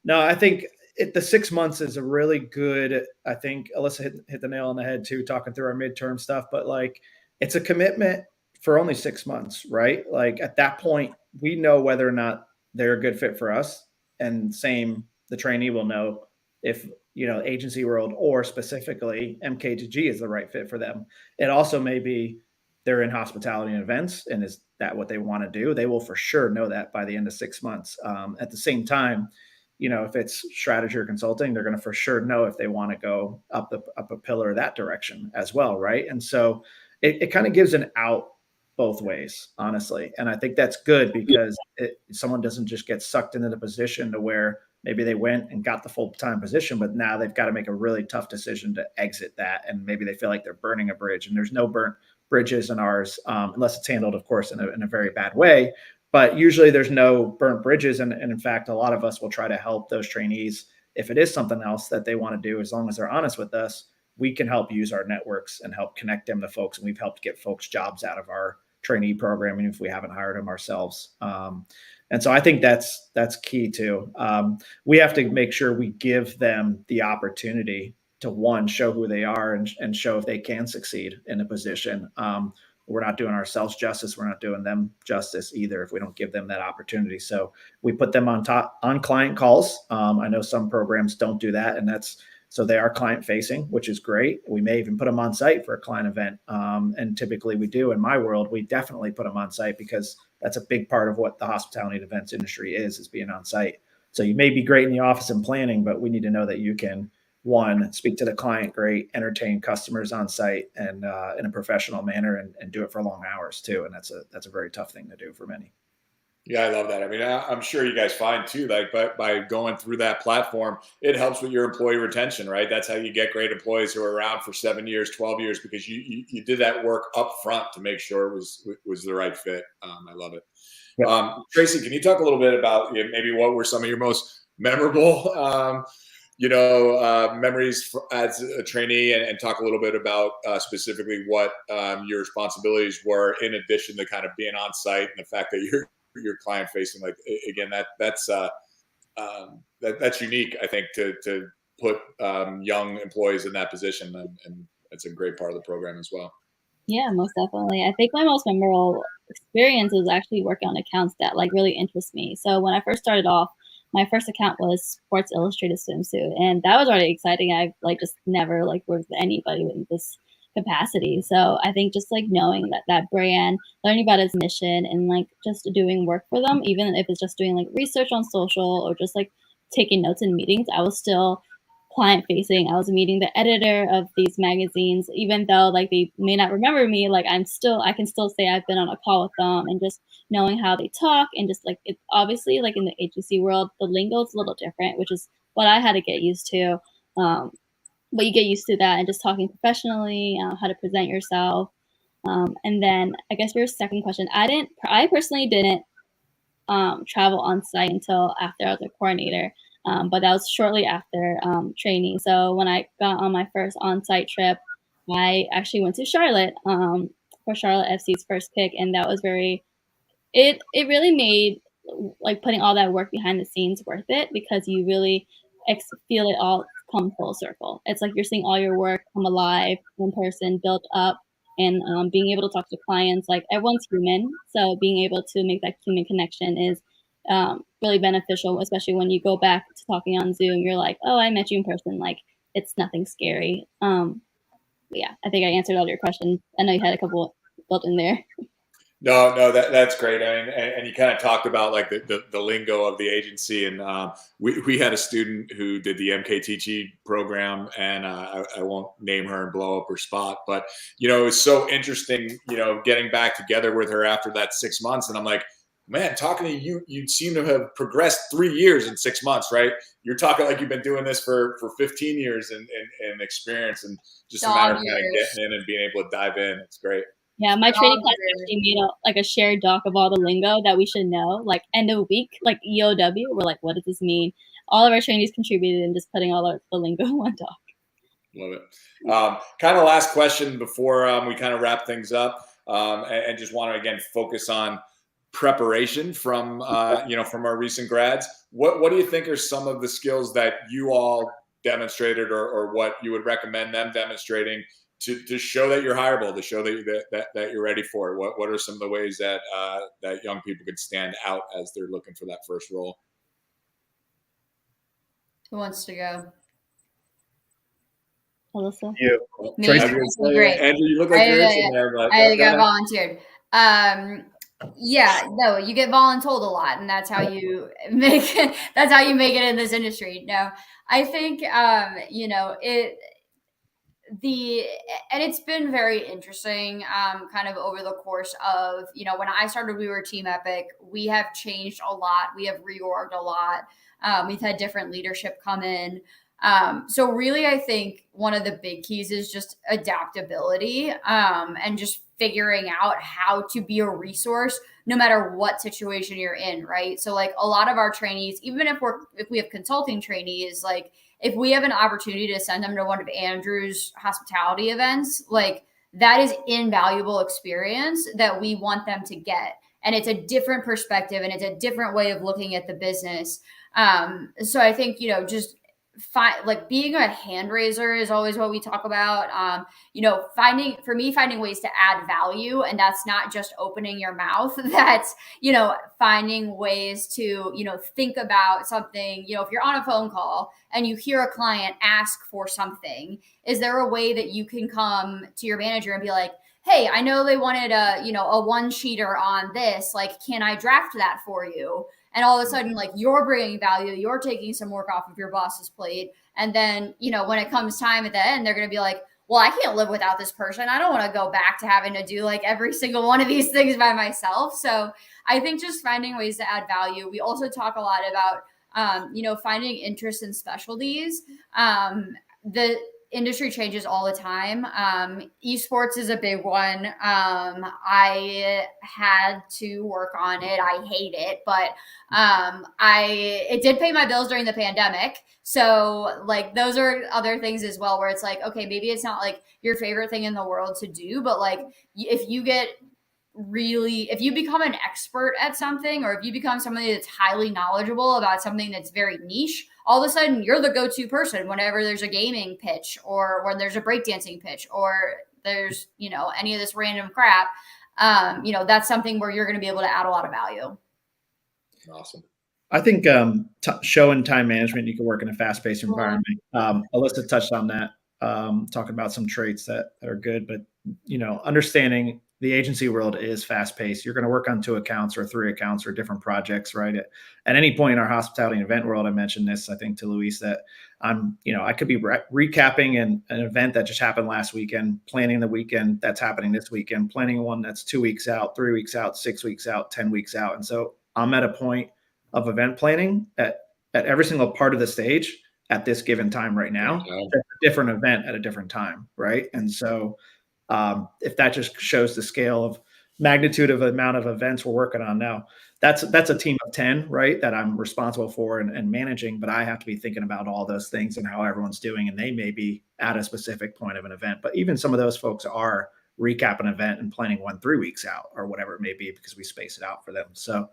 no, I think the 6 months is a really good. I think Alyssa hit the nail on the head too, talking through our midterm stuff, but like it's a commitment for only 6 months, right? Like at that point, we know whether or not they're a good fit for us. And same, the trainee will know if, you know, agency world or specifically MKTG is the right fit for them. It also may be they're in hospitality and events, and is that what they want to do? They will for sure know that by the end of 6 months. At the same time, you know, if it's strategy or consulting, they're going to for sure know if they want to go up a pillar that direction as well, right? And so it kind of gives an out both ways, honestly. And I think that's good because someone doesn't just get sucked into the position to where maybe they went and got the full-time position, but now they've got to make a really tough decision to exit that. And maybe they feel like they're burning a bridge, and there's no burnt bridges in ours, unless it's handled, of course, in a very bad way. But usually there's no burnt bridges. And in fact, a lot of us will try to help those trainees. If it is something else that they want to do, as long as they're honest with us, we can help use our networks and help connect them to folks. And we've helped get folks jobs out of our trainee program, even if we haven't hired them ourselves. And so I think that's key too. We have to make sure we give them the opportunity to, one, show who they are and show if they can succeed in a position. We're not doing ourselves justice. We're not doing them justice either if we don't give them that opportunity. So we put them on client calls. I know some programs don't do that, and so they are client facing, which is great. We may even put them on site for a client event. And typically we do. In my world, we definitely put them on site because that's a big part of what the hospitality and events industry is being on site. So you may be great in the office and planning, but we need to know that you can, one, speak to the client great, entertain customers on site, and in a professional manner, and do it for long hours too. And that's a very tough thing to do for many. Yeah, I love that. I mean, I'm sure you guys find too, like, but by going through that platform, it helps with your employee retention, right? That's how you get great employees who are around for 7 years, 12 years, because you did that work up front to make sure it was the right fit. I love it. Yep. Tracy, can you talk a little bit about maybe what were some of your most memorable, memories as a trainee, and talk a little bit about specifically what your responsibilities were in addition to kind of being on site and the fact that you're client facing. Like, again, that's unique, I think, to put young employees in that position, and it's a great part of the program as well. Yeah, most definitely. I think my most memorable experience was actually working on accounts that like really interest me. So when I first started off, my first account was Sports Illustrated swimsuit, and that was already exciting. I've like just never like worked with anybody in this capacity. So I think just like knowing that brand, learning about its mission, and like just doing work for them, even if it's just doing like research on social or just like taking notes in meetings, I was still client facing. I was meeting the editor of these magazines, even though like they may not remember me, like I can still say I've been on a call with them, and just knowing how they talk, and just like it's obviously like in the agency world, the lingo is a little different, which is what I had to get used to. But you get used to that and just talking professionally, how to present yourself. And then I guess your second question, I personally didn't travel on site until after I was a coordinator. But that was shortly after training. So when I got on my first on-site trip, I actually went to Charlotte for Charlotte FC's first kick, and that was it really made like putting all that work behind the scenes worth it, because you really feel it all come full circle. It's like you're seeing all your work come alive in person, built up, and being able to talk to clients. Like everyone's human, so being able to make that human connection is really beneficial, especially when you go back to talking on Zoom. You're like, oh, I met you in person. Like it's nothing scary. But yeah, I think I answered all your questions. I know you had a couple built in there. No, that's great. I mean, and you kind of talked about like the lingo of the agency, and we had a student who did the MKTG program, and I won't name her and blow up her spot, but it was so interesting, getting back together with her after that 6 months, and I'm like, man, talking to you, you seem to have progressed 3 years in 6 months, right? You're talking like you've been doing this for 15 years in experience, and just a matter of kind of getting in and being able to dive in. It's great. Yeah, my training class actually made like a shared doc of all the lingo that we should know, like end of week, like EOW. We're like, what does this mean? All of our trainees contributed in just putting all the lingo in one doc. Love it. Kind of last question before we kind of wrap things up, and just want to again focus on preparation from from our recent grads. What do you think are some of the skills that you all demonstrated, or what you would recommend them demonstrating to show that you're hireable, to show that you're ready for it? What are some of the ways that that young people could stand out as they're looking for that first role? Who wants to go? Alyssa? You. Me? Tracy, Great. Andrew, you look like you're itching there. But I got volunteered. Yeah, no, you get voluntold a lot, and that's how you make it. That's how you make it in this industry. No, I think and it's been very interesting, kind of over the course of, when I started, we were Team Epic. We have changed a lot. We have reorged a lot. We've had different leadership come in. So really, I think one of the big keys is just adaptability, and just figuring out how to be a resource no matter what situation you're in, right? So like a lot of our trainees, even if we have consulting trainees, like if we have an opportunity to send them to one of Andrew's hospitality events, like that is invaluable experience that we want them to get. And it's a different perspective, and it's a different way of looking at the business. So I think, just being a hand raiser is always what we talk about. Finding ways to add value, and that's not just opening your mouth. That's, finding ways to, think about something. If you're on a phone call and you hear a client ask for something, is there a way that you can come to your manager and be like, hey, I know they wanted a one-sheeter on this. Like, can I draft that for you? and all of a sudden, like, you're bringing value, you're taking some work off of your boss's plate. And then, when it comes time at the end, they're going to be like, well, I can't live without this person. I don't want to go back to having to do like every single one of these things by myself. So I think just finding ways to add value. We also talk a lot about, finding interest in specialties. The industry changes all the time. Esports is a big one. I had to work on it. I hate it, but it did pay my bills during the pandemic. So like those are other things as well, where it's like, okay, maybe it's not like your favorite thing in the world to do, but like if you become an expert at something, or if you become somebody that's highly knowledgeable about something that's very niche, all of a sudden you're the go-to person whenever there's a gaming pitch, or when there's a breakdancing pitch, or there's, any of this random crap. That's something where you're going to be able to add a lot of value. Awesome. I think show and time management, you can work in a fast-paced environment. Alyssa touched on that, talking about some traits that are good, but understanding the agency world is fast-paced. You're going to work on 2 accounts or 3 accounts or different projects, right? At any point in our hospitality and event world, I mentioned this, I think, to Luis, that I could be recapping an event that just happened last weekend, planning the weekend that's happening this weekend, planning one that's 2 weeks out, 3 weeks out, 6 weeks out, 10 weeks out. And so I'm at a point of event planning at every single part of the stage at this given time right now. It's a different event at a different time, right? And so if that just shows the scale of magnitude of amount of events we're working on now, that's a team of 10, right, that I'm responsible for and managing, but I have to be thinking about all those things and how everyone's doing, and they may be at a specific point of an event, but even some of those folks are recap an event and planning one 3 weeks out or whatever it may be, because we space it out for them. So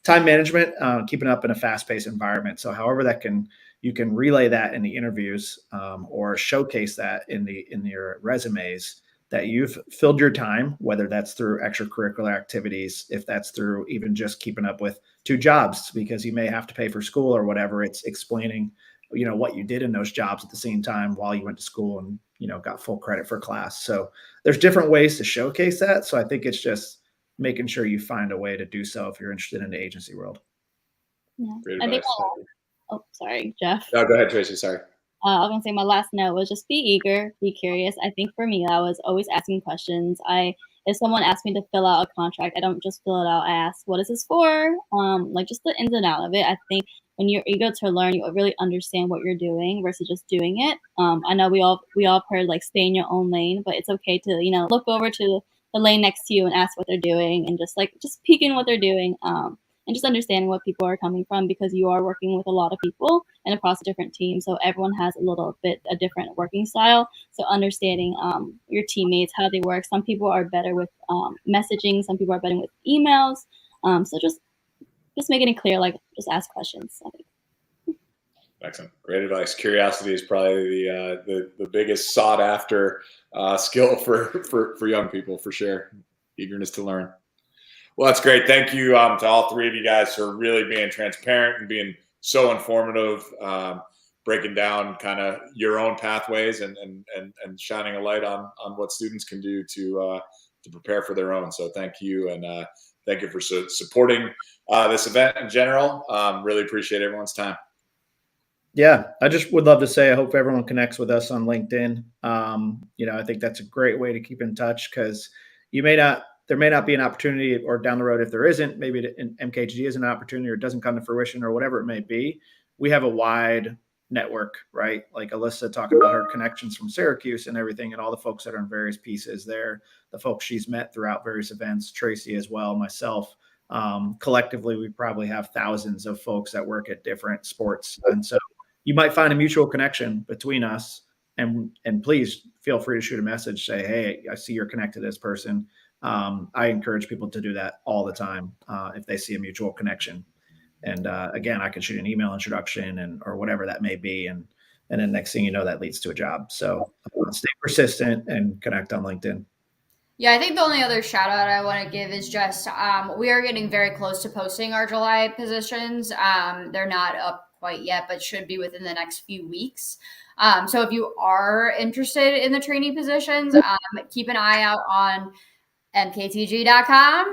time management, keeping up in a fast-paced environment. So however you can relay that in the interviews, or showcase that in your resumes, that you've filled your time, whether that's through extracurricular activities, if that's through even just keeping up with 2 jobs because you may have to pay for school or whatever. It's explaining, what you did in those jobs at the same time while you went to school and, got full credit for class. So there's different ways to showcase that. So I think it's just making sure you find a way to do so if you're interested in the agency world. Yeah. Great I think advice. sorry, Jeff. No, go ahead, Tracy. Sorry. I was gonna say my last note was just be eager, be curious. I think for me, I was always asking questions. If someone asked me to fill out a contract, I don't just fill it out. I ask, what is this for? Like just the ins and out of it. I think when you're eager to learn, you really understand what you're doing versus just doing it. I know we all heard like stay in your own lane, but it's okay to look over to the lane next to you and ask what they're doing, and just peek in what they're doing. And just understanding what people are coming from, because you are working with a lot of people and across different teams. So everyone has a different working style. So understanding your teammates, how they work. Some people are better with messaging. Some people are better with emails. So just making it clear, just ask questions, I think. Excellent. Great advice. Curiosity is probably the biggest sought after skill for young people, for sure. Eagerness to learn. Well, that's great. Thank you to all 3 of you guys for really being transparent and being so informative, breaking down kind of your own pathways and shining a light on what students can do to prepare for their own. So thank you, and thank you for supporting this event in general. Really appreciate everyone's time. Yeah, I just would love to say I hope everyone connects with us on LinkedIn. I think that's a great way to keep in touch, because there may not be an opportunity, or down the road, if there isn't, maybe MKTG is an opportunity or it doesn't come to fruition or whatever it may be. We have a wide network, right? Like Alyssa talking about her connections from Syracuse and everything, and all the folks that are in various pieces there, the folks she's met throughout various events, Tracy as well, myself. Collectively, we probably have thousands of folks that work at different sports. And so you might find a mutual connection between us, and please feel free to shoot a message, say, hey, I see you're connected to this person. I encourage people to do that all the time if they see a mutual connection. And again, I can shoot an email introduction or whatever that may be. And then next thing you know, that leads to a job. So stay persistent and connect on LinkedIn. Yeah, I think the only other shout out I want to give is just we are getting very close to posting our July positions. They're not up quite yet, but should be within the next few weeks. So if you are interested in the trainee positions, keep an eye out on panel-MKTG.com.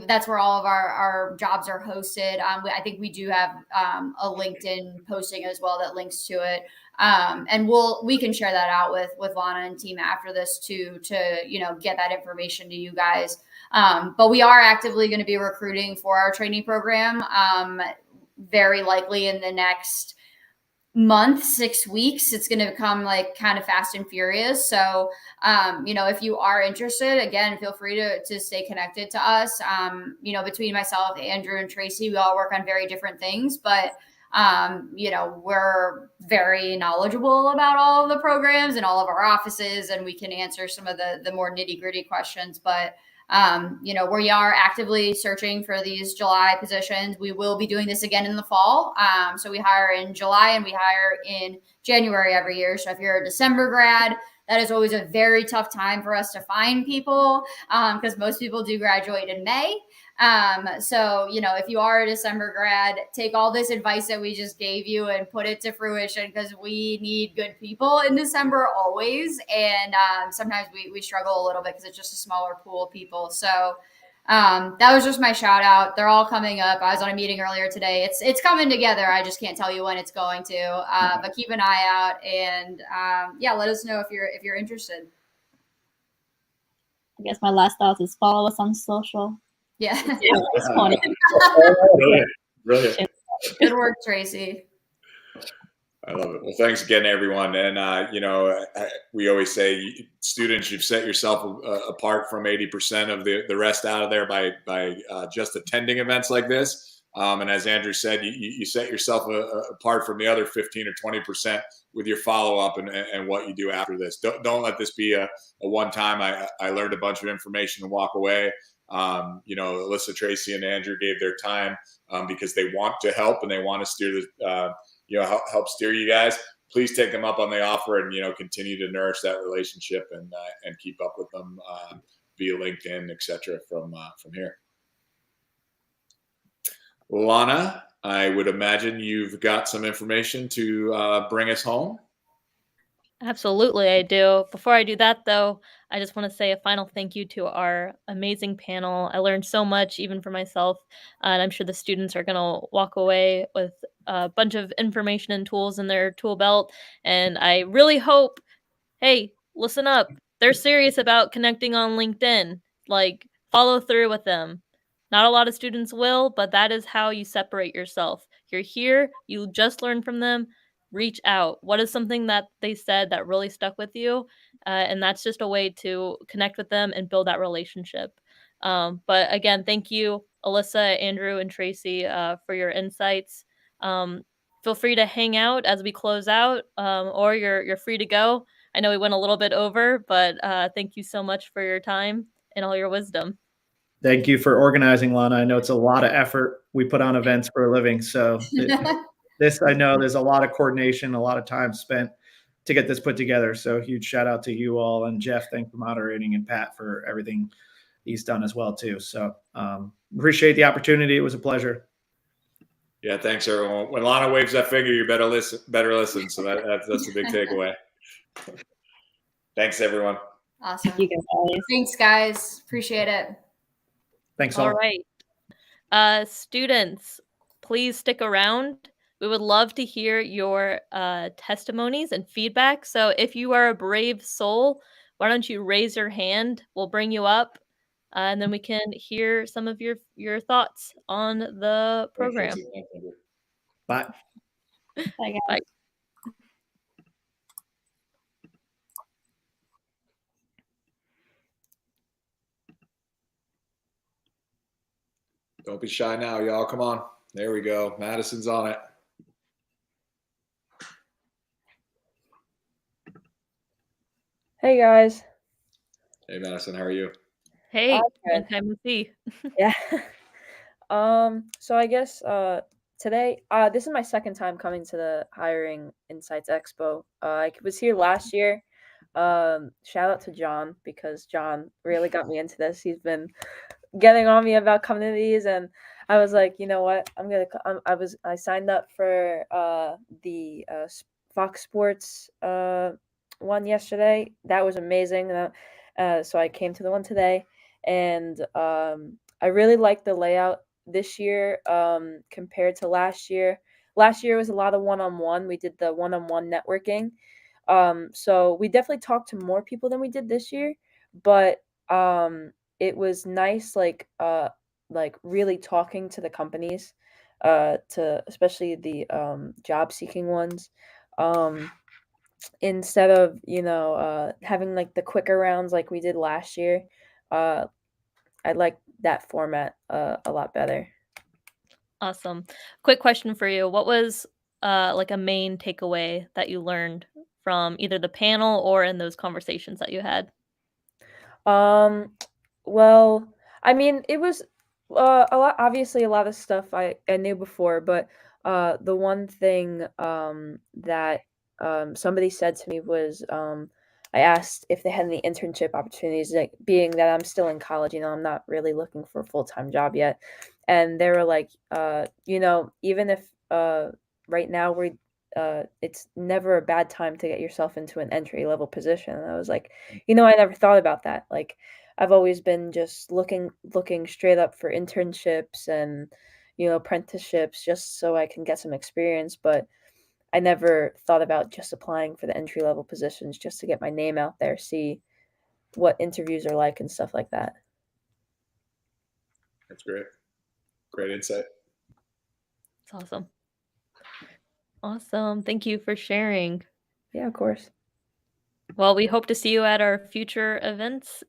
That's where all of our jobs are hosted. I think we do have a LinkedIn posting as well that links to it. And we can share that out with Lana and team after this to get that information to you guys. But we are actively going to be recruiting for our training program, very likely in the next month, 6 weeks. It's going to become like kind of fast and furious. So, if you are interested, again, feel free to stay connected to us. Between myself, Andrew, and Tracy, we all work on very different things, but we're very knowledgeable about all of the programs and all of our offices, and we can answer some of the more nitty gritty questions. But we are actively searching for these July positions. We will be doing this again in the fall. So we hire in July and we hire in January every year. So if you're a December grad, that is always a very tough time for us to find people because most people do graduate in May. If you are a December grad, take all this advice that we just gave you and put it to fruition, because we need good people in December always. And sometimes we struggle a little bit because it's just a smaller pool of people. So that was just my shout out. They're all coming up. I was on a meeting earlier today. It's coming together. I just can't tell you when it's going to, but keep an eye out and let us know if you're interested. I guess my last thought is follow us on social. Yeah. Brilliant. Good work, Tracy. I love it. Well, thanks again, everyone. And, we always say, students, you've set yourself apart from 80% of the rest out of there by just attending events like this. And as Andrew said, you set yourself apart from the other 15 or 20% with your follow-up and what you do after this. Don't let this be a one-time, I learned a bunch of information and walk away. Alyssa, Tracy, and Andrew gave their time because they want to help and they want to steer help steer you guys. Please take them up on the offer and continue to nourish that relationship and keep up with them via LinkedIn, etc. From here. Lana, I would imagine you've got some information to bring us home. Absolutely, I do. Before I do that, though, I just want to say a final thank you to our amazing panel. I learned so much, even for myself, and I'm sure the students are going to walk away with a bunch of information and tools in their tool belt. And I really hope, hey, listen up. They're serious about connecting on LinkedIn. Like, follow through with them. Not a lot of students will, but that is how you separate yourself. You're here, you just learn from them. Reach out. What is something that they said that really stuck with you? And that's just a way to connect with them and build that relationship. But again, thank you, Alyssa, Andrew, and Tracy, for your insights. Feel free to hang out as we close out, or you're free to go. I know we went a little bit over, but thank you so much for your time and all your wisdom. Thank you for organizing, Lana. I know it's a lot of effort. We put on events for a living, so I know there's a lot of coordination, a lot of time spent to get this put together. So huge shout out to you all, and Jeff, thanks for moderating, and Pat for everything he's done as well too. So appreciate the opportunity. It was a pleasure. Yeah, thanks everyone. When Lana waves that finger, you better listen. So that's a big takeaway. Thanks everyone. Awesome. Thank you guys. Thanks, guys. Appreciate it. Thanks all. All right. Students, please stick around. We would love to hear your testimonies and feedback. So if you are a brave soul, why don't you raise your hand? We'll bring you up, and then we can hear some of your thoughts on the program. Bye. Bye, guys. Bye. Don't be shy now, y'all. Come on. There we go. Madison's on it. Hey guys. Hey Madison, how are you? Hey, long time to see. Yeah. So I guess today this is my second time coming to the Hiring Insights Expo. I was here last year. Shout out to John, because John really got me into this. He's been getting on me about coming to these, and I was like, you know what, I signed up for the Fox Sports one yesterday. That was amazing. So I came to the one today, and I really like the layout this year compared to last year. Last year was a lot of one-on-one. We did the one-on-one networking. So we definitely talked to more people than we did this year, but it was nice, like really talking to the companies, to especially the job seeking ones. Instead of having like the quicker rounds like we did last year. uh I like that format a lot better. Awesome. Quick question for you. What was like a main takeaway that you learned from either the panel or in those conversations that you had? Um, well, I mean, it was a lot. Obviously, a lot of stuff I knew before, but the one thing that somebody said to me was I asked if they had any internship opportunities, like being that I'm still in college. I'm not really looking for a full time job yet, and they were like, even if right now it's never a bad time to get yourself into an entry level position. And I was like, I never thought about that. Like, I've always been just looking straight up for internships and apprenticeships just so I can get some experience, but I never thought about just applying for the entry level positions just to get my name out there, see what interviews are like and stuff like that. That's great. Great insight. It's awesome. Awesome. Thank you for sharing. Yeah, of course. Well, we hope to see you at our future events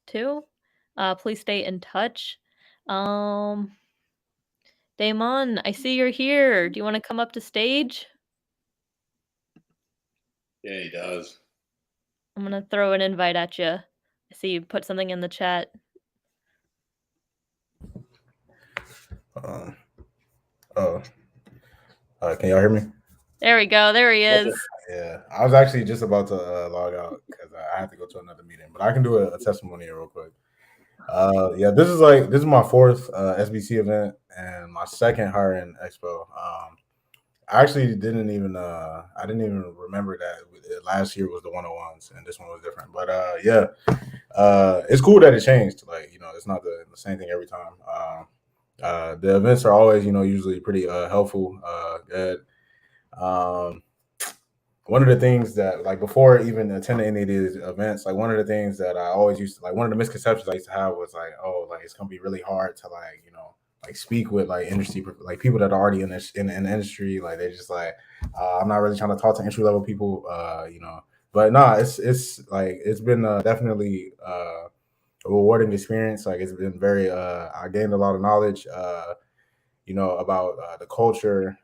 too. Please stay in touch. Um, Damon, I see you're here. Do you want to come up to stage? Yeah, he does. I'm gonna throw an invite at you. I see you put something in the chat. Oh, can y'all hear me? There we go. There he is. Yeah, I was actually just about to log out because I have to go to another meeting, but I can do a testimony here real quick. Yeah, this is my fourth SBC event and my second hiring expo. I actually didn't even remember that last year was the 101s and this one was different. But yeah, it's cool that it changed. Like, it's not the same thing every time. The events are always, usually pretty helpful, good. One of the things that, like, before even attending any of these events, like, one of the things that I always used to, like, one of the misconceptions I used to have was like, oh, like, it's gonna be really hard to, like, like, speak with like industry, like, people that are already in this in the industry. Like, they're just like, I'm not really trying to talk to entry level people, but no, it's like, it's been definitely a rewarding experience. Like, it's been very I gained a lot of knowledge about the culture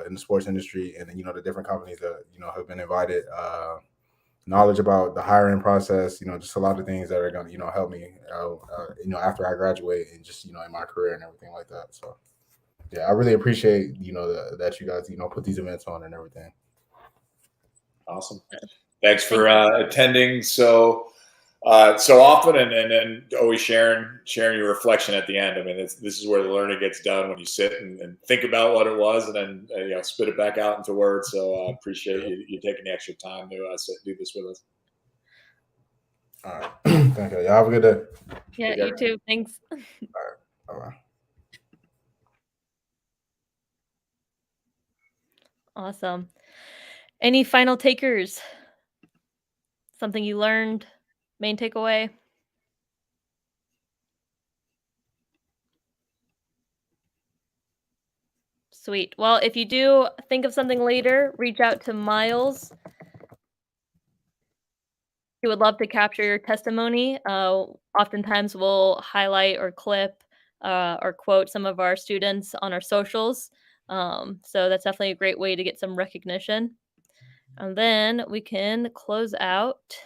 in the sports industry, and the different companies that have been invited. Knowledge about the hiring process, just a lot of things that are going to help me after I graduate, and just in my career and everything like that. So yeah, I really appreciate that you guys put these events on and everything. Awesome. Thanks for attending so often, and always sharing your reflection at the end. I mean, this is where the learning gets done, when you sit and think about what it was, and then spit it back out into words. So I appreciate you taking the extra time to do this with us. All right. Thank you. Y'all have a good day. Yeah, you too. Thanks. All right. Bye-bye. Awesome. Any final takers? Something you learned? Main takeaway? Sweet. Well, if you do think of something later, reach out to Miles. He would love to capture your testimony. Oftentimes we'll highlight or clip or quote some of our students on our socials. So that's definitely a great way to get some recognition. And then we can close out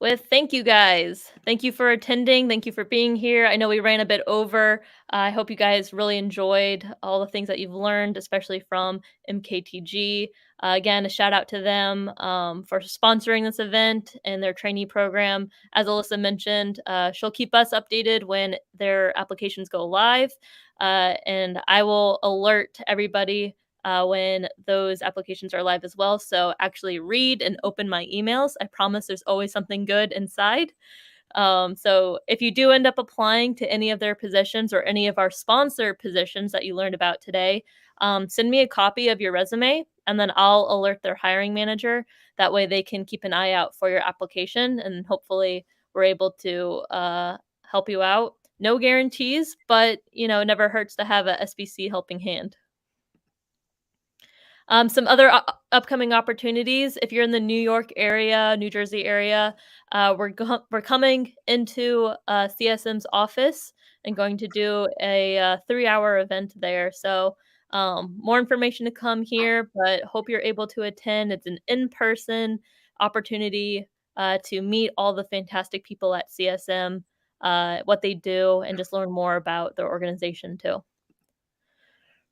with thank you guys. Thank you for attending. Thank you for being here. I know we ran a bit over. I hope you guys really enjoyed all the things that you've learned, especially from MKTG. Again, a shout out to them for sponsoring this event and their trainee program. As Alyssa mentioned, she'll keep us updated when their applications go live. And I will alert everybody when those applications are live as well. So actually read and open my emails. I promise there's always something good inside. So if you do end up applying to any of their positions or any of our sponsor positions that you learned about today, send me a copy of your resume and then I'll alert their hiring manager. That way they can keep an eye out for your application and hopefully we're able to help you out. No guarantees, but it never hurts to have a SBC helping hand. Some other upcoming opportunities. If you're in the New York area, New Jersey area, we're coming into CSM's office and going to do a 3-hour event there. So more information to come here, but hope you're able to attend. It's an in-person opportunity to meet all the fantastic people at CSM, what they do, and just learn more about their organization too.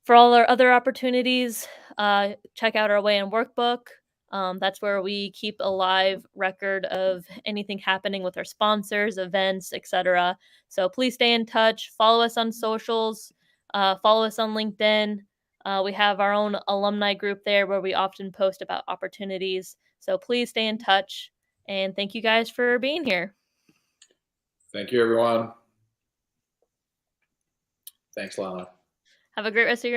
For all our other opportunities, check out our Way In workbook. That's where we keep a live record of anything happening with our sponsors, events, etc. So please stay in touch. Follow us on socials. Follow us on LinkedIn. We have our own alumni group there where we often post about opportunities. So please stay in touch. And thank you guys for being here. Thank you, everyone. Thanks, Lana. Have a great rest of your